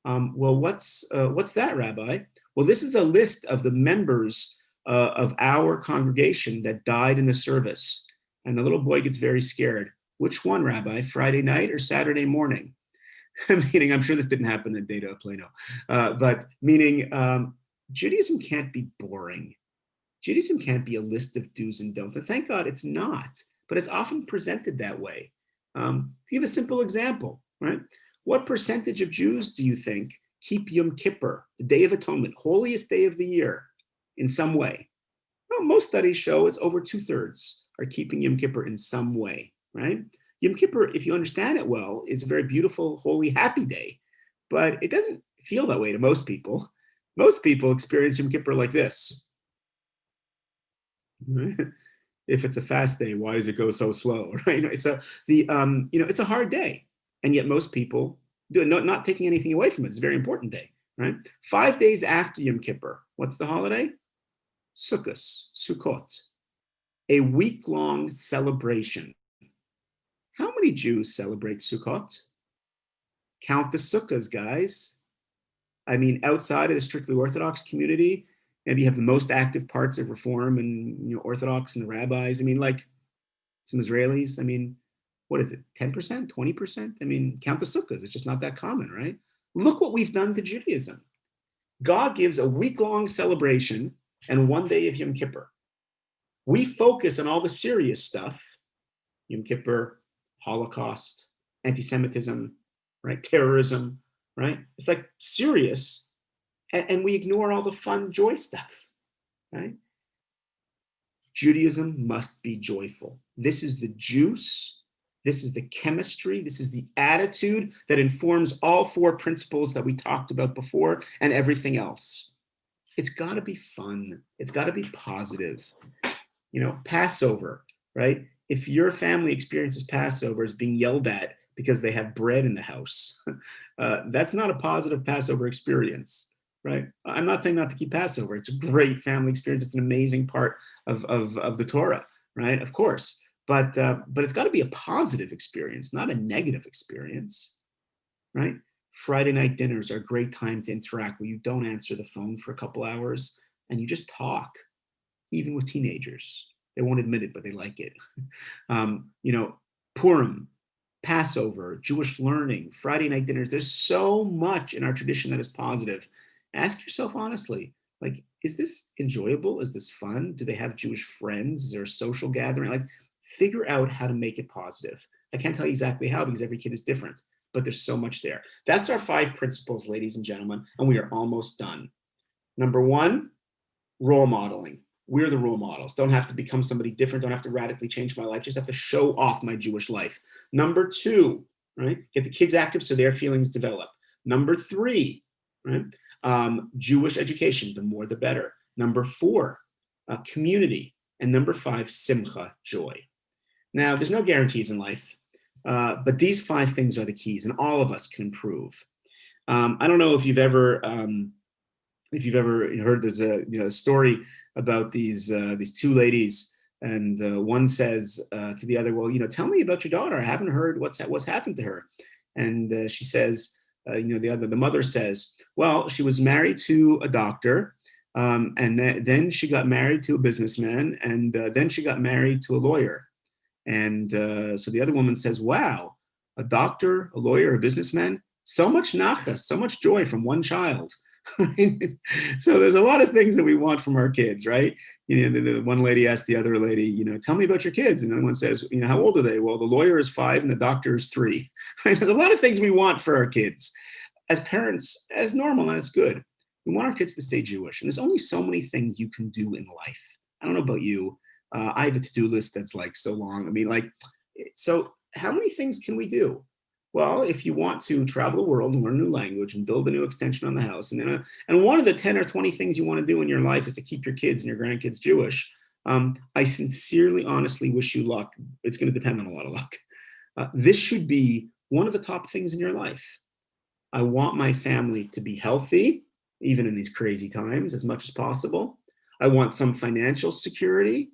Well, what's that, Rabbi? Well, this is a list of the members of our congregation that died in the service. And the little boy gets very scared. Which one, Rabbi? Friday night or Saturday morning? Meaning, I'm sure this didn't happen in Data Plano, but meaning Judaism can't be boring. Judaism can't be a list of do's and don'ts. And thank God it's not, but it's often presented that way. To give a simple example, right? What percentage of Jews do you think keep Yom Kippur, the Day of Atonement, holiest day of the year, in some way? Well, most studies show it's over 2/3 are keeping Yom Kippur in some way, right? Yom Kippur, if you understand it well, is a very beautiful, holy, happy day, but it doesn't feel that way to most people. Most people experience Yom Kippur like this. If it's a fast day, why does it go so slow, right? It's a hard day, and yet most people do it, not taking anything away from it. It's a very important day, right? 5 days after Yom Kippur, what's the holiday? Sukkot, a week-long celebration. How many Jews celebrate Sukkot? Count the sukkahs, guys. I mean, outside of the strictly Orthodox community, maybe you have the most active parts of Reform and Orthodox and the rabbis. I mean, like some Israelis. I mean, what is it? 10%, 20%? I mean, count the sukkahs. It's just not that common, right? Look what we've done to Judaism. God gives a week-long celebration and 1 day of Yom Kippur. We focus on all the serious stuff, Yom Kippur, Holocaust, anti-Semitism, right? Terrorism, right? It's like serious, and we ignore all the fun joy stuff, right? Judaism must be joyful. This is the juice, this is the chemistry, this is the attitude that informs all 4 principles that we talked about before and everything else. It's got to be fun. It's got to be positive. Passover, right? If your family experiences Passover as being yelled at because they have bread in the house, that's not a positive Passover experience, right? I'm not saying not to keep Passover. It's a great family experience. It's an amazing part of the Torah, right? Of course, but it's got to be a positive experience, not a negative experience, right? Friday night dinners are a great time to interact where you don't answer the phone for a couple hours and you just talk, even with teenagers. They won't admit it, but they like it. Purim, Passover, Jewish learning, Friday night dinners. There's so much in our tradition that is positive. Ask yourself honestly, like, is this enjoyable? Is this fun? Do they have Jewish friends? Is there a social gathering? Like, figure out how to make it positive. I can't tell you exactly how because every kid is different, but there's so much there. That's our 5 principles, ladies and gentlemen, and we are almost done. Number 1, role modeling. We're the role models. Don't have to become somebody different. Don't have to radically change my life. Just have to show off my Jewish life. Number 2, right? Get the kids active so their feelings develop. Number 3, right? Jewish education. The more, the better. Number 4, community. And number 5, simcha, joy. Now, there's no guarantees in life, but these 5 things are the keys, and all of us can improve. I don't know if you've ever heard, there's a story about these 2 ladies, and one says to the other, well, tell me about your daughter. I haven't heard what's happened to her. And she says, the mother says, well, she was married to a doctor. Then she got married to a businessman, and then she got married to a lawyer. And so the other woman says, wow, a doctor, a lawyer, a businessman, so much nachas, so much joy from one child. So there's a lot of things that we want from our kids, right? The one lady asked the other lady, tell me about your kids. And then one says, how old are they? Well, the lawyer is 5 and the doctor is 3. There's a lot of things we want for our kids. As parents, as normal, and it's good. We want our kids to stay Jewish. And there's only so many things you can do in life. I don't know about you. I have a to-do list that's like so long. I mean, so how many things can we do? Well, if you want to travel the world and learn a new language and build a new extension on the house, and one of the 10 or 20 things you want to do in your life is to keep your kids and your grandkids Jewish, I sincerely, honestly wish you luck. It's going to depend on a lot of luck. This should be one of the top things in your life. I want my family to be healthy, even in these crazy times, as much as possible. I want some financial security.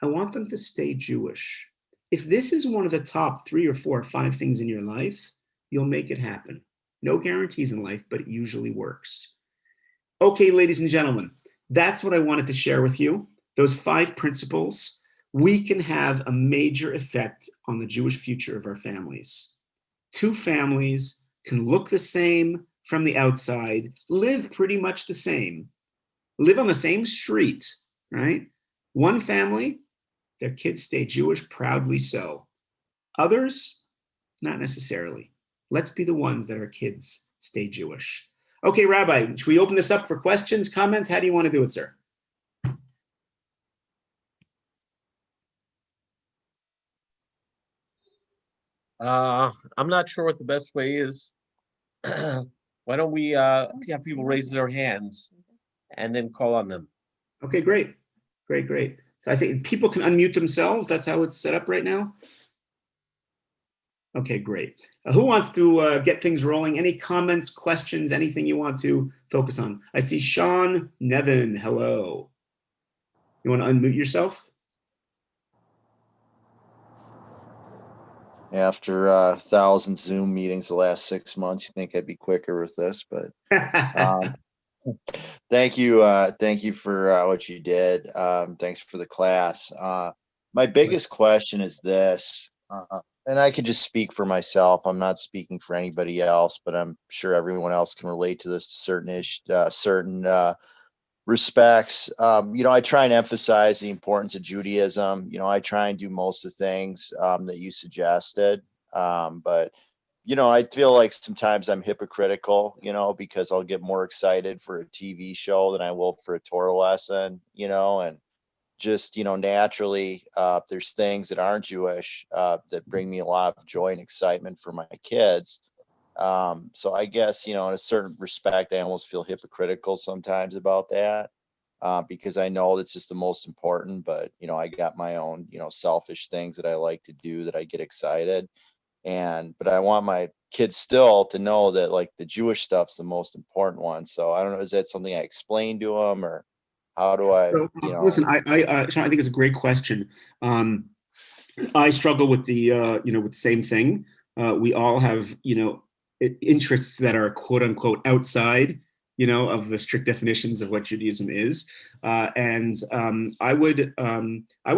I want them to stay Jewish. If this is one of the top 3 or 4 or 5 things in your life, you'll make it happen. No guarantees in life, but it usually works. Okay, ladies and gentlemen, that's what I wanted to share with you. Those 5 principles. We can have a major effect on the Jewish future of our families. 2 families can look the same from the outside, live pretty much the same, live on the same street, right? One family, their kids stay Jewish, proudly so. Others, not necessarily. Let's be the ones that our kids stay Jewish. Okay, Rabbi, should we open this up for questions, comments? How do you want to do it, sir? I'm not sure what the best way is. Why don't we have people raise their hands and then call on them? Okay, great. Great. So I think people can unmute themselves. That's how it's set up right now. Okay, great. Who wants to get things rolling? Any comments, questions, anything you want to focus on? I see Sean Nevin. Hello. You want to unmute yourself? After 1,000 Zoom meetings the last 6 months, you think I'd be quicker with this, but thank you for what you did. Thanks for the class. My biggest question is this, and I could just speak for myself. I'm not speaking for anybody else, but I'm sure everyone else can relate to this to certain respects. I try and emphasize the importance of Judaism. I try and do most of the things that you suggested. But I feel like sometimes I'm hypocritical, because I'll get more excited for a TV show than I will for a Torah lesson, and just, naturally, there's things that aren't Jewish that bring me a lot of joy and excitement for my kids. So I guess, in a certain respect, I almost feel hypocritical sometimes about that, because I know that's just the most important, but, I got my own, selfish things that I like to do that I get excited. But I want my kids still to know that like the Jewish stuff's the most important one. So I don't know, is that something I explain to them, or how do I, So, listen, Sean, I think it's a great question. I struggle with the, with the same thing. We all have, interests that are quote unquote outside, of the strict definitions of what Judaism is. I would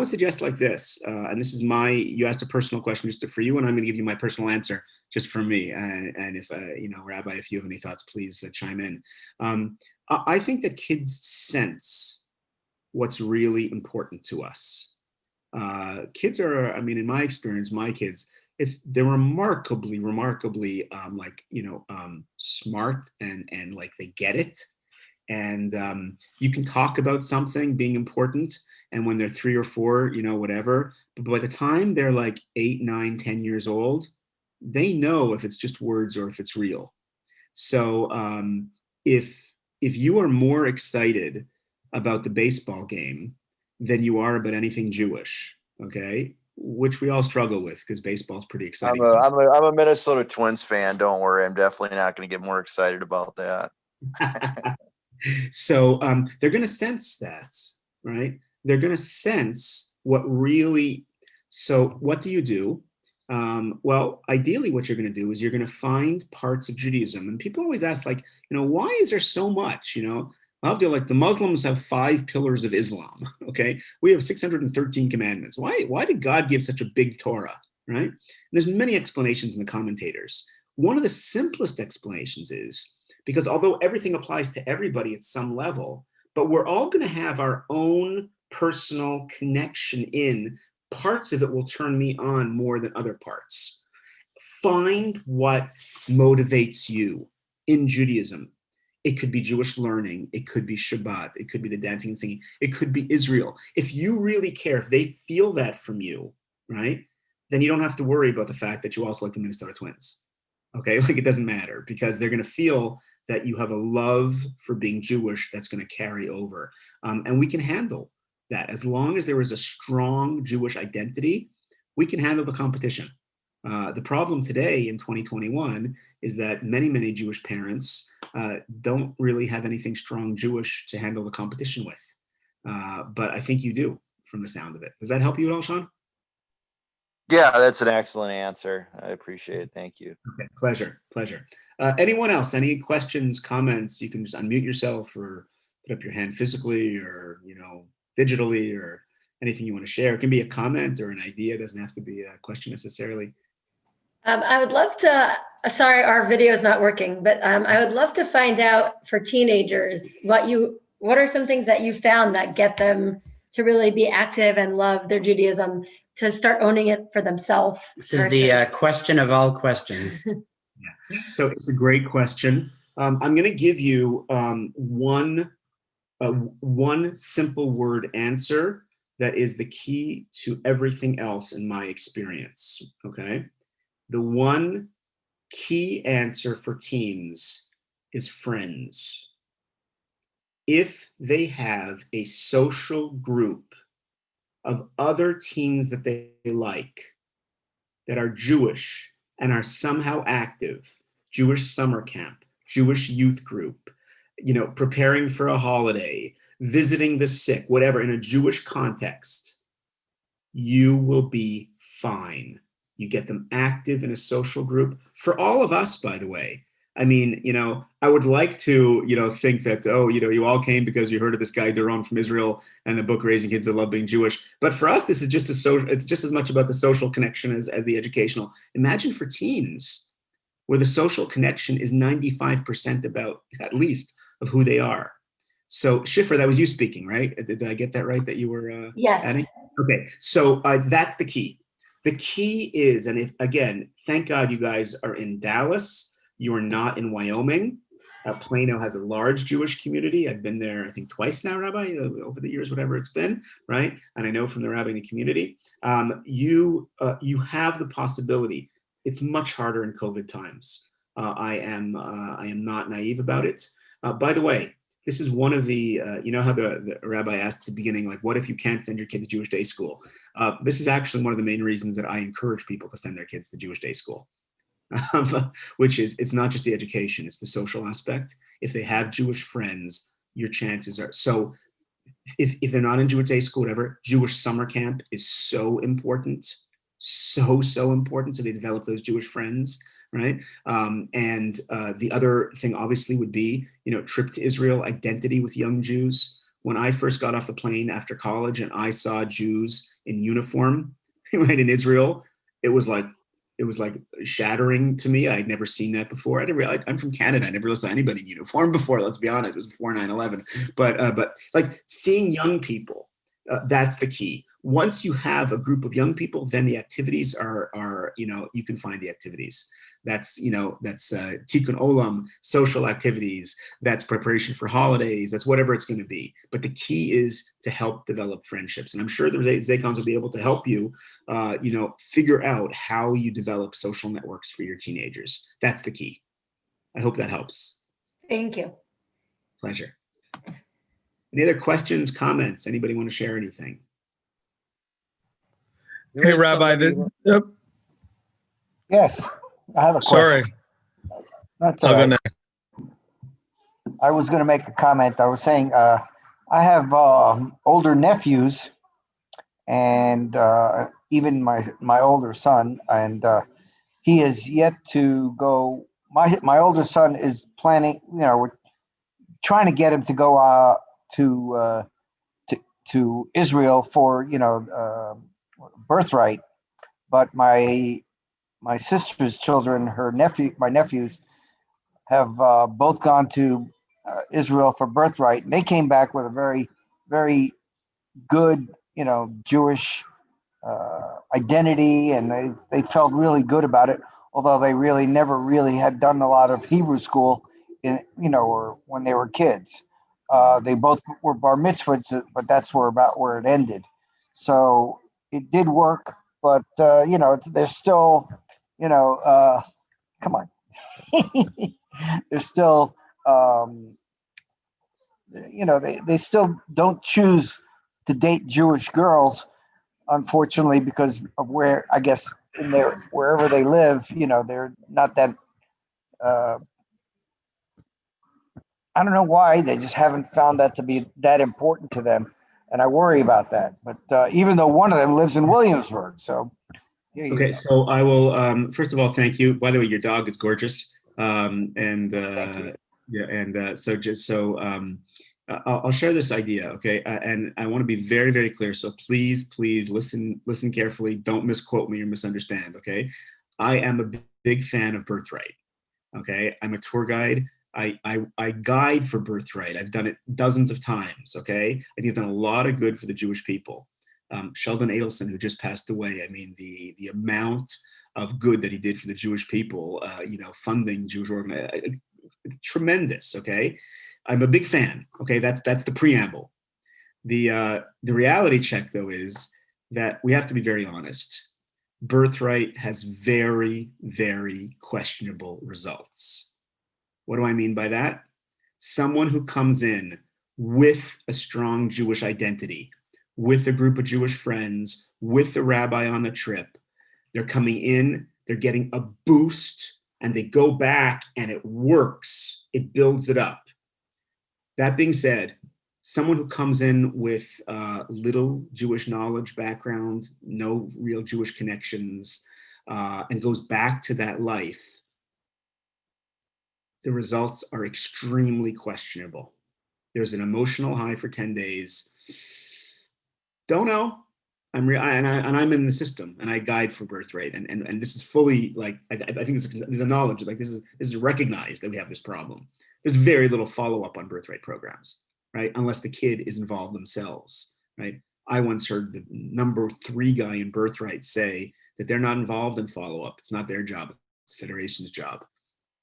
suggest like this, and this is you asked a personal question just for you, and I'm going to give you my personal answer just for me. And if, Rabbi, if you have any thoughts, please chime in. I think that kids sense what's really important to us. Kids are, in my experience, my kids, they're remarkably smart and like they get it. And you can talk about something being important, and when they're 3 or 4, whatever, but by the time they're like 8, 9, 10 years old, they know if it's just words or if it's real. So if you are more excited about the baseball game than you are about anything Jewish, okay, which we all struggle with because baseball is pretty exciting. I'm a Minnesota Twins fan. Don't worry, I'm definitely not going to get more excited about that. So they're going to sense that, right? They're going to sense what really. So what do you do? Well, ideally, what you're going to do is you're going to find parts of Judaism, and people always ask, like, why is there so much? Like the Muslims have 5 pillars of Islam, okay? We have 613 commandments. Why did God give such a big Torah, right? And there's many explanations in the commentators. One of the simplest explanations is because although everything applies to everybody at some level, but we're all going to have our own personal connection in. Parts of it will turn me on more than other parts. Find what motivates you in Judaism. It could be Jewish learning. It could be Shabbat. It could be the dancing and singing. It could be Israel. If you really care, if they feel that from you, right, then you don't have to worry about the fact that you also like the Minnesota Twins. Okay, like it doesn't matter because they're going to feel that you have a love for being Jewish that's going to carry over. And we can handle that. As long as there is a strong Jewish identity, we can handle the competition. The problem today in 2021 is that many Jewish parents don't really have anything strong Jewish to handle the competition with. But I think you do from the sound of it. Does that help you at all, Sean? Yeah, that's an excellent answer. I appreciate it. Thank you. Okay, pleasure. Anyone else? Any questions, comments? You can just unmute yourself or put up your hand physically or, digitally or anything you want to share. It can be a comment or an idea. It doesn't have to be a question necessarily. I would love to, sorry, our video is not working, but I would love to find out for teenagers, what are some things that you found that get them to really be active and love their Judaism, to start owning it for themselves? This is the question of all questions. Yeah. So it's a great question. I'm going to give you one simple word answer that is the key to everything else in my experience, okay? The one key answer for teens is friends. If they have a social group of other teens that they like, that are Jewish and are somehow active, Jewish summer camp, Jewish youth group, preparing for a holiday, visiting the sick, whatever, in a Jewish context, you will be fine. You get them active in a social group. For all of us, by the way, I mean, I would like to, think that, you all came because you heard of this guy, Doron from Israel and the book Raising Kids That Love Being Jewish. But for us, this is just it's just as much about the social connection as the educational. Imagine for teens where the social connection is 95% about, at least, of who they are. So Schiffer, that was you speaking, right? Did I get that right, that you were Yes. adding? Okay, so that's the key. The key is, and if, again, thank God you guys are in Dallas. You are not in Wyoming. Plano has a large Jewish community. I've been there, I think, twice now, Rabbi, over the years, whatever it's been, right? And I know from the rabbi in the community, you have the possibility. It's much harder in COVID times. I am not naive about it. By the way, this is one of the, how the rabbi asked at the beginning, like, what if you can't send your kid to Jewish day school? This is actually one of the main reasons that I encourage people to send their kids to Jewish day school. Which is, it's not just the education, it's the social aspect. If they have Jewish friends, your chances are, so if they're not in Jewish day school, whatever, Jewish summer camp is so important, so important, so they develop those Jewish friends, right? And the other thing obviously would be, trip to Israel, identity with young Jews. When I first got off the plane after college and I saw Jews in uniform, right, in Israel, it was like shattering to me. I'd never seen that before. I'm from Canada. I never listened to anybody in uniform before. Let's be honest. It was before 9/11. But like seeing young people, that's the key. Once you have a group of young people, then the activities are you can find the activities. That's tikkun olam, social activities. That's preparation for holidays. That's whatever it's going to be. But the key is to help develop friendships. And I'm sure the Zaycons will be able to help you, figure out how you develop social networks for your teenagers. That's the key. I hope that helps. Thank you. Pleasure. Any other questions, comments? Anybody want to share anything? Hey, Rabbi. Yep. Yes, I have a question. Sorry. That's I'll all go right. next. I was going to make a comment. I was saying I have older nephews and even my older son, and he is yet to go. My older son is planning, we're trying to get him to go to Israel for birthright, but my sister's children, my nephews, have both gone to Israel for birthright, and they came back with a very, very good, Jewish identity, and they felt really good about it. Although they really never really had done a lot of Hebrew school, or when they were kids. They both were bar mitzvahs, but that's about where it ended. So it did work, but they're still, come on, they're still, they still don't choose to date Jewish girls, unfortunately, because of where, I guess, wherever they live, they're not that. I don't know why, they just haven't found that to be that important to them, and I worry about that. But even though one of them lives in Williamsburg, so here you Okay, go. so I will, first of all, thank you. By the way, your dog is gorgeous. Thank you. Yeah, and so just so I'll share this idea, okay? And I want to be very, very clear. So please, please listen carefully. Don't misquote me or misunderstand, okay? I am a big fan of Birthright, okay? I'm a tour guide. I guide for Birthright. I've done it dozens of times, okay? I think I've done a lot of good for the Jewish people. Sheldon Adelson, who just passed away, I mean, the amount of good that he did for the Jewish people, funding Jewish organizations, tremendous, okay? I'm a big fan, okay? That's the preamble. The reality check, though, is that we have to be very honest. Birthright has very, very questionable results. What do I mean by that? Someone who comes in with a strong Jewish identity, with a group of Jewish friends, with the rabbi on the trip, they're coming in, they're getting a boost, and they go back and it works. It builds it up. That being said, someone who comes in with little Jewish knowledge background, no real Jewish connections, and goes back to that life, the results are extremely questionable. There's an emotional high for 10 days. Don't know. I'm in the system, and I guide for Birthright, and this is fully, like, I think there's a knowledge, like, this is recognized that we have this problem. There's very little follow-up on Birthright programs, right? Unless the kid is involved themselves, right? I once heard the number 3 guy in Birthright say that they're not involved in follow-up. It's not their job. It's the Federation's job.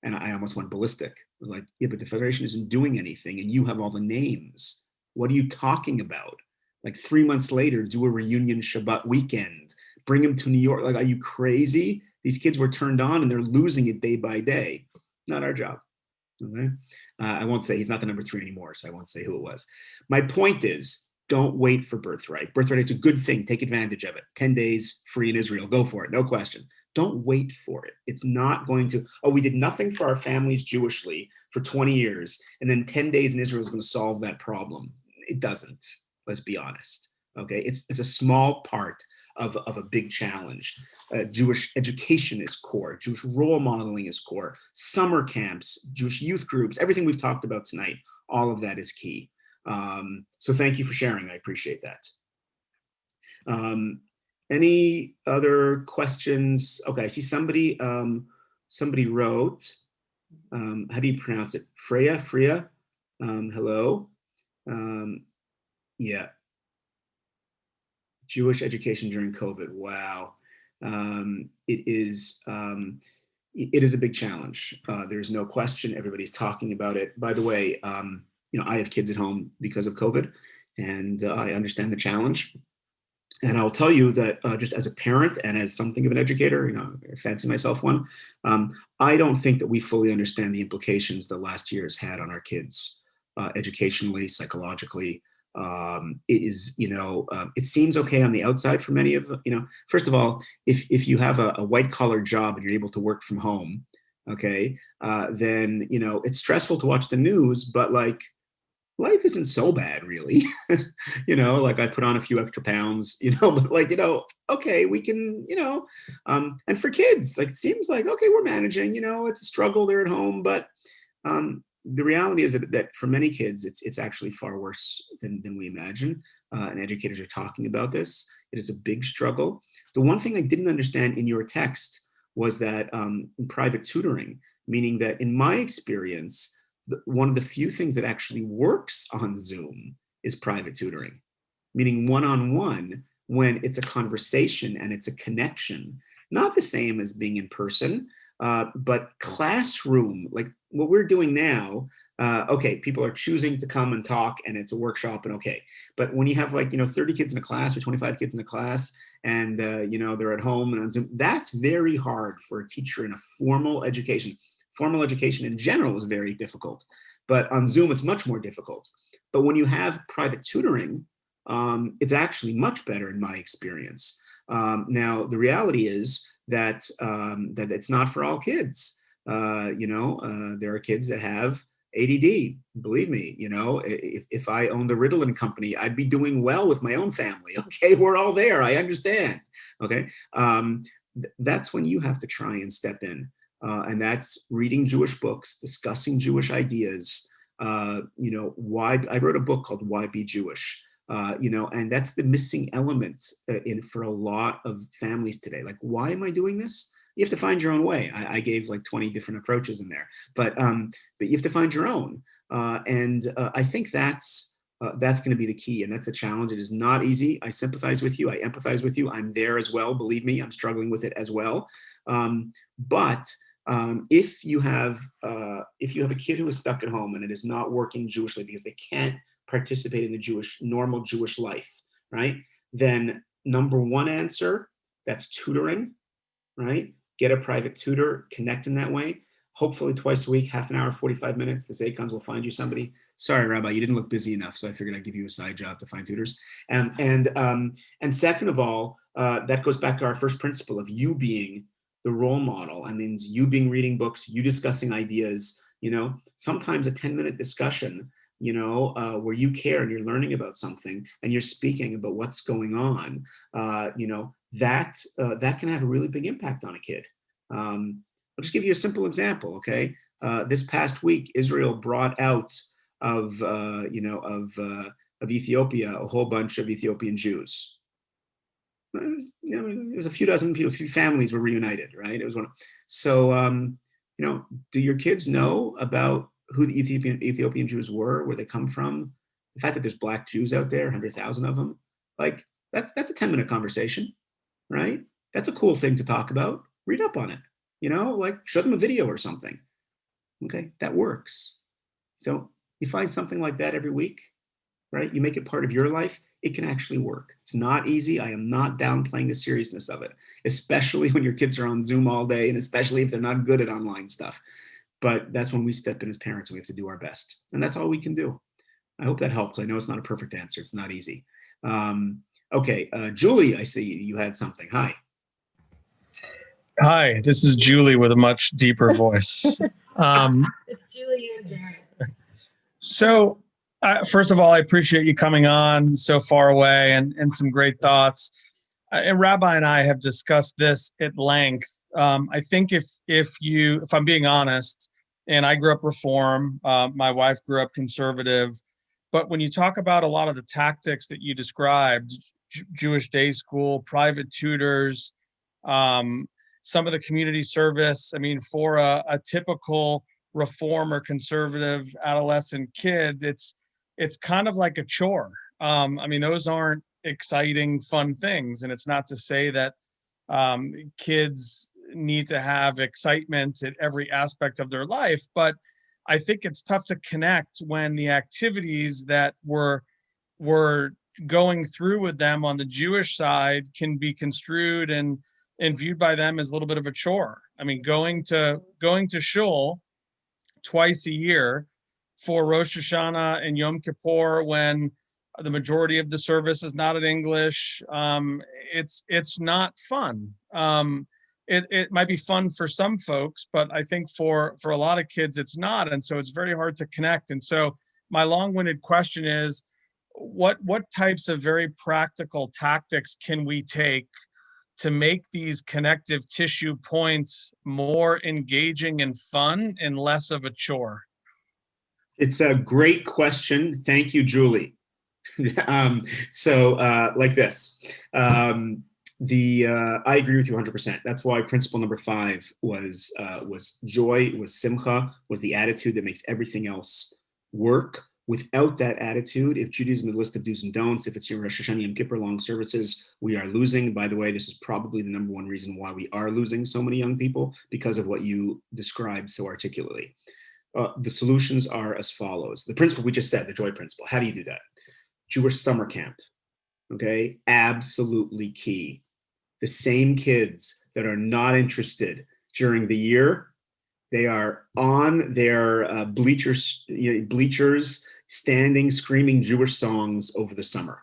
And I almost went ballistic. I was like, yeah, but the Federation isn't doing anything, and you have all the names. What are you talking about? Like 3 months later, do a reunion Shabbat weekend, bring them to New York. Like, are you crazy? These kids were turned on and they're losing it day by day. Not our job. Okay. I won't say, he's not the number 3 anymore, so I won't say who it was. My point is, don't wait for Birthright. Birthright, it's a good thing. Take advantage of it. 10 days free in Israel. Go for it. No question. Don't wait for it. It's not going to, we did nothing for our families Jewishly for 20 years, and then 10 days in Israel is going to solve that problem. It doesn't. Let's be honest. Okay. It's a small part of a big challenge. Jewish education is core. Jewish role modeling is core. Summer camps, Jewish youth groups, everything we've talked about tonight, all of that is key. So thank you for sharing. I appreciate that. Any other questions? Okay, I see somebody wrote, how do you pronounce it? Freya? Hello. Yeah. Jewish education during COVID. Wow. It is a big challenge. There's no question. Everybody's talking about it. By the way, I have kids at home because of COVID, and I understand the challenge. And I'll tell you that just as a parent and as something of an educator, I fancy myself one, I don't think that we fully understand the implications the last year has had on our kids, educationally, psychologically. It is, it seems okay on the outside for many of, first of all, if you have a white collar job and you're able to work from home, okay, then, it's stressful to watch the news, but like, life isn't so bad, really. Like, I put on a few extra pounds, but like, okay, we can, and for kids, like, it seems like, okay, we're managing, it's a struggle, they're at home, but the reality is that for many kids, it's actually far worse than we imagine. And educators are talking about this. It is a big struggle. The one thing I didn't understand in your text was that private tutoring, meaning that in my experience, one of the few things that actually works on Zoom is private tutoring, meaning one-on-one, when it's a conversation and it's a connection, not the same as being in person, but classroom, like what we're doing now. Okay, people are choosing to come and talk and it's a workshop and okay. But when you have 30 kids in a class or 25 kids in a class and they're at home and on Zoom, that's very hard for a teacher in a formal education. Formal education in general is very difficult, but on Zoom, it's much more difficult. But when you have private tutoring, it's actually much better in my experience. Now, the reality is that it's not for all kids. There are kids that have ADD. Believe me, if I owned the Ritalin company, I'd be doing well with my own family. Okay, we're all there. I understand. Okay, that's when you have to try and step in, and that's reading Jewish books, discussing Jewish ideas. Why I wrote a book called "Why Be Jewish." And that's the missing element for a lot of families today. Like, why am I doing this? You have to find your own way. I gave 20 different approaches in there, but you have to find your own. I think that's going to be the key, and that's the challenge. It is not easy. I sympathize with you. I empathize with you. I'm there as well. Believe me, I'm struggling with it as well. If you have a kid who is stuck at home and it is not working Jewishly because they can't participate in the normal Jewish life, right? Then number one answer, that's tutoring, right? Get a private tutor, connect in that way. Hopefully twice a week, half an hour, 45 minutes, the Zaycons will find you somebody. Sorry, Rabbi, you didn't look busy enough, so I figured I'd give you a side job to find tutors. And second of all, that goes back to our first principle of you being the role model. I mean, you being reading books, you discussing ideas, sometimes a 10-minute discussion, where you care and you're learning about something and you're speaking about what's going on, that can have a really big impact on a kid. I'll just give you a simple example, okay? This past week, Israel brought out of Ethiopia a whole bunch of Ethiopian Jews. It was a few dozen people, a few families were reunited, right? It was one. So, do your kids know about who the Ethiopian Jews were, where they come from? The fact that there's Black Jews out there, 100,000 of them, that's a 10-minute conversation, right? That's a cool thing to talk about. Read up on it, show them a video or something. Okay, that works. So you find something like that every week, right? You make it part of your life. It can actually work. It's not easy. I am not downplaying the seriousness of it, especially when your kids are on Zoom all day, and especially if they're not good at online stuff. But that's when we step in as parents and we have to do our best. And that's all we can do. I hope that helps. I know it's not a perfect answer. It's not easy. Okay, Julie, I see you had something. Hi. Hi, this is Julie with a much deeper voice. It's Julie and Darren. So, first of all, I appreciate you coming on so far away and some great thoughts. And Rabbi and I have discussed this at length. I think if I'm being honest, and I grew up Reform, my wife grew up conservative, but when you talk about a lot of the tactics that you described, Jewish day school, private tutors, some of the community service, I mean, for a typical Reform or conservative adolescent kid, it's kind of like a chore. I mean, those aren't exciting, fun things. And it's not to say that kids need to have excitement at every aspect of their life, but I think it's tough to connect when the activities that we're going through with them on the Jewish side can be construed and viewed by them as a little bit of a chore. I mean, going to shul twice a year for Rosh Hashanah and Yom Kippur, when the majority of the service is not in English, it's not fun. It might be fun for some folks, but I think for a lot of kids, it's not. And so it's very hard to connect. And so my long-winded question is, what types of very practical tactics can we take to make these connective tissue points more engaging and fun and less of a chore? It's a great question. Thank you, Julie. Like this, I agree with you 100%. That's why principle number 5 was joy, was simcha, was the attitude that makes everything else work. Without that attitude, if Judaism is a list of do's and don'ts, if it's your Rosh Hashanah Yom Kippur long services, we are losing. By the way, this is probably the number one reason why we are losing so many young people, because of what you described so articulately. The solutions are as follows. The principle we just said, the joy principle. How do you do that? Jewish summer camp, okay? Absolutely key. The same kids that are not interested during the year, they are on their bleachers, standing, screaming Jewish songs over the summer.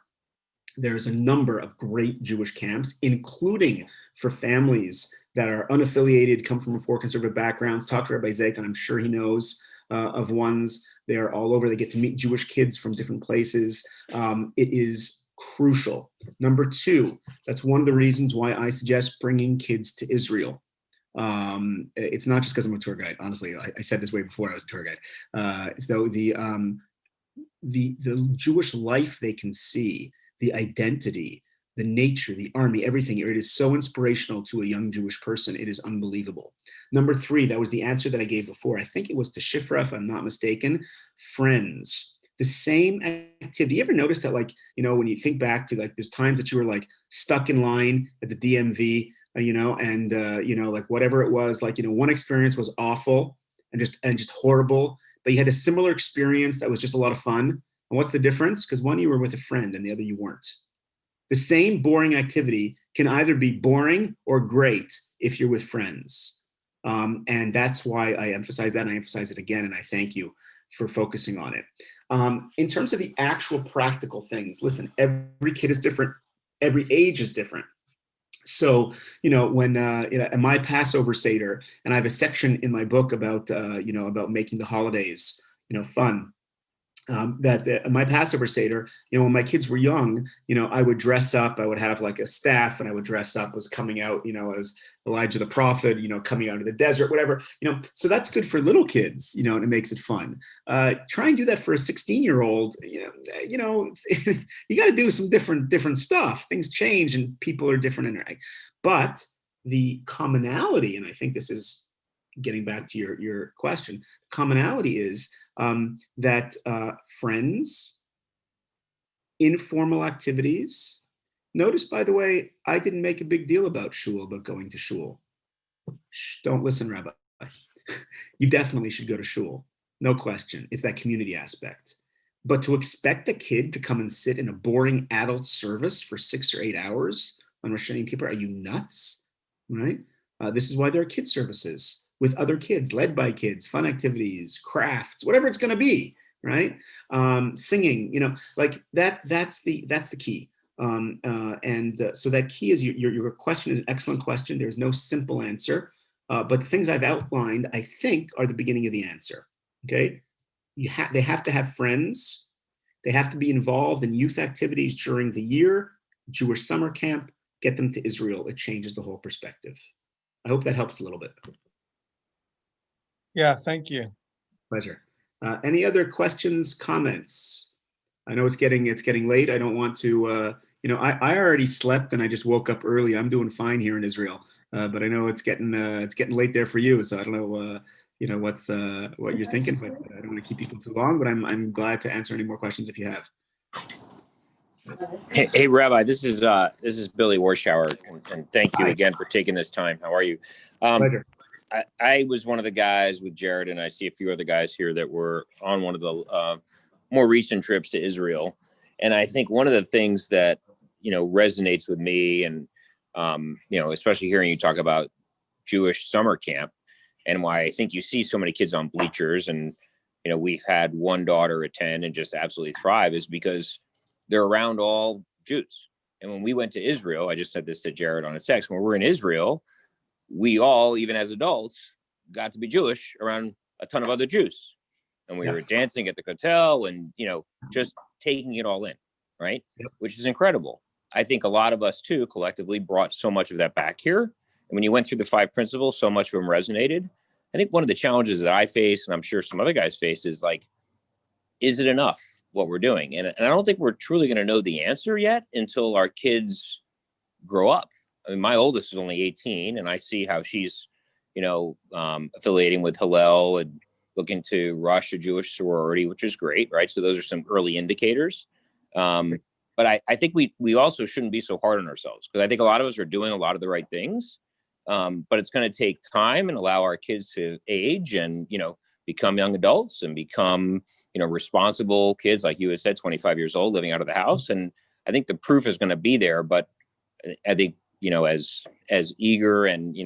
There's a number of great Jewish camps, including for families that are unaffiliated, come from 4 conservative backgrounds. Talk to Rabbi Zake, and I'm sure he knows of ones. They are all over. They get to meet Jewish kids from different places. It is crucial. Number 2, that's one of the reasons why I suggest bringing kids to Israel. It's not just because I'm a tour guide. Honestly, I said this way before I was a tour guide. So the Jewish life they can see, the identity, the nature, the army, everything. It is so inspirational to a young Jewish person. It is unbelievable. Number 3, that was the answer that I gave before. I think it was to Shifra, if I'm not mistaken. Friends. The same activity. You ever notice that, like, when you think back to, like, there's times that you were like stuck in line at the DMV, like whatever it was, like, one experience was awful and just horrible, but you had a similar experience that was just a lot of fun. And what's the difference? Because one you were with a friend and the other you weren't. The same boring activity can either be boring or great if you're with friends. And that's why I emphasize that, and I emphasize it again, and I thank you for focusing on it. In terms of the actual practical things, listen, every kid is different. Every age is different. So, when in my Passover Seder, and I have a section in my book about making the holidays, fun. My Passover Seder, when my kids were young, I would dress up. I would have like a staff, and I would dress up as coming out, as Elijah the prophet, coming out of the desert, whatever, So that's good for little kids, and it makes it fun. Try and do that for a 16-year-old. You got to do some different stuff. Things change, and people are different, but the commonality, and I think this is getting back to your question, commonality is that friends, informal activities. Notice, by the way, I didn't make a big deal about going to shul. Shh, don't listen, Rabbi. You definitely should go to shul. No question. It's that community aspect. But to expect a kid to come and sit in a boring adult service for 6 or 8 hours on Rosh Hashanah Yom Kippur, are you nuts? Right? This is why there are kid services with other kids, led by kids, fun activities, crafts, whatever it's going to be, right? Singing, like that's the key. So that key is your question is an excellent question. There's no simple answer, but the things I've outlined, I think, are the beginning of the answer. Okay, they have to have friends. They have to be involved in youth activities during the year. Jewish summer camp. Get them to Israel. It changes the whole perspective. I hope that helps a little bit. Yeah, thank you. Pleasure. Any other questions, comments? I know it's getting late. I don't want to, I already slept and I just woke up early. I'm doing fine here in Israel, but I know it's getting late there for you. So I don't know, what you're thinking, but I don't want to keep people too long. But I'm glad to answer any more questions if you have. Hey, Rabbi, this is Billy Warschauer, and thank you again for taking this time. How are you? Pleasure. I was one of the guys with Jared, and I see a few other guys here that were on one of the more recent trips to Israel. And I think one of the things that, resonates with me and, especially hearing you talk about Jewish summer camp and why I think you see so many kids on bleachers and, we've had one daughter attend and just absolutely thrive is because they're around all Jews. And when we went to Israel, I just said this to Jared on a text, when we're in Israel, we all, even as adults, got to be Jewish around a ton of other Jews. And we were dancing at the hotel and, just taking it all in, right? Yep. Which is incredible. I think a lot of us, too, collectively brought so much of that back here. And when you went through the 5 principles, so much of them resonated. I think one of the challenges that I face, and I'm sure some other guys face, is like, is it enough what we're doing? And I don't think we're truly going to know the answer yet until our kids grow up. I mean, my oldest is only 18, and I see how she's, affiliating with Hillel and looking to rush a Jewish sorority, which is great, right? So those are some early indicators. But I think we also shouldn't be so hard on ourselves, because I think a lot of us are doing a lot of the right things. But it's going to take time and allow our kids to age and, become young adults and become, responsible kids, like you had said, 25 years old, living out of the house. And I think the proof is going to be there. But I think, as eager and,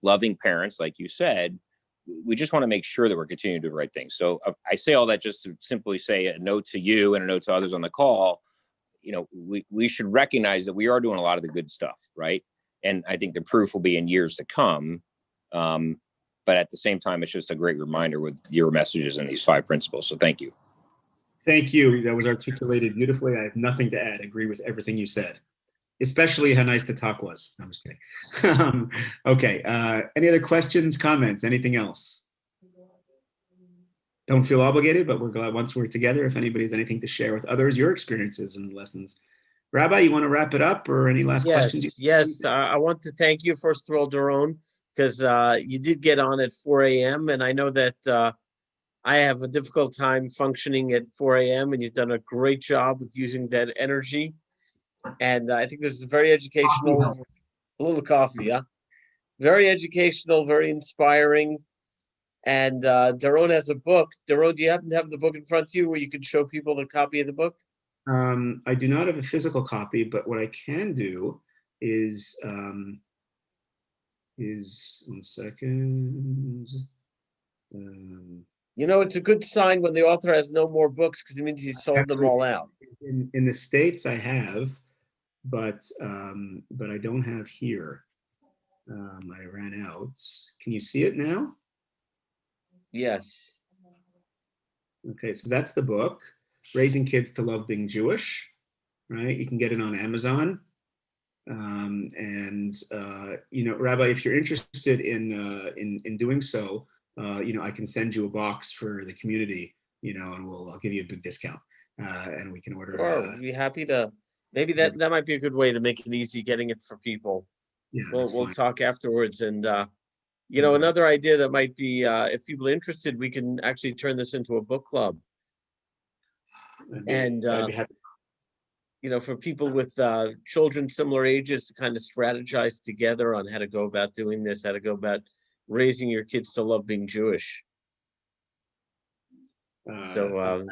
loving parents, like you said, we just want to make sure that we're continuing to do the right thing. So I say all that just to simply say a note to you and a note to others on the call. We should recognize that we are doing a lot of the good stuff, right? And I think the proof will be in years to come. But at the same time, it's just a great reminder with your messages and these 5 principles. So thank you. Thank you. That was articulated beautifully. I have nothing to add. I agree with everything you said, especially how nice the talk was. I'm just kidding. Okay. Any other questions, comments, anything else? Don't feel obligated, but we're glad once we're together, if anybody has anything to share with others, your experiences and lessons. Rabbi, you want to wrap it up, or any last questions? Yes. I want to thank you, first of all, Doron, because you did get on at 4 a.m. And I know that I have a difficult time functioning at 4 a.m. and you've done a great job with using that energy. And I think this is very educational. A little coffee, yeah. Very educational, very inspiring. And Doron has a book. Doron, do you happen to have the book in front of you where you can show people the copy of the book? I do not have a physical copy, but what I can do is 1 second. It's a good sign when the author has no more books, because it means he's sold them all out. In the States, I have, but I don't have here. I ran out. Can you see it now? Yes. Okay, so that's the book, Raising Kids to Love Being Jewish, right? You can get it on Amazon. Rabbi, if you're interested in doing so, I can send you a box for the community, and I'll give you a big discount, and we can order. Sure, we'd be happy to. Maybe that might be a good way to make it easy getting it for people. Yeah, we'll talk afterwards, and another idea that might be, if people are interested, we can actually turn this into a book club. And I'd be happy. For people with children similar ages to kind of strategize together on how to go about doing this, how to go about raising your kids to love being Jewish. So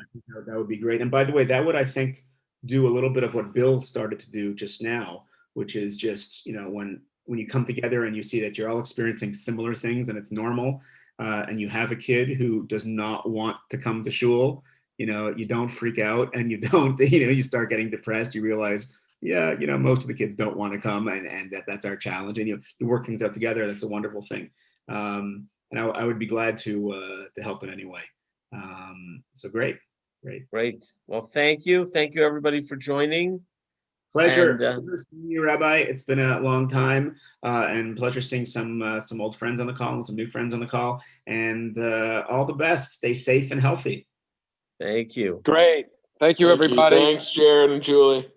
that would be great. And by the way, that would, I think, do a little bit of what Bill started to do just now, which is just, when you come together and you see that you're all experiencing similar things and it's normal, and you have a kid who does not want to come to shul, you don't freak out, and you don't, you start getting depressed. You realize, most of the kids don't want to come, and that's our challenge. And you work things out together. That's a wonderful thing. And I would be glad to help in any way. So great. Well, thank you everybody for joining. Pleasure seeing you, Rabbi. It's been a long time, and pleasure seeing some old friends on the call and some new friends on the call. And all the best. Stay safe and healthy. Thank you. Great. Thank you, everybody. Thanks, Jared and Julie.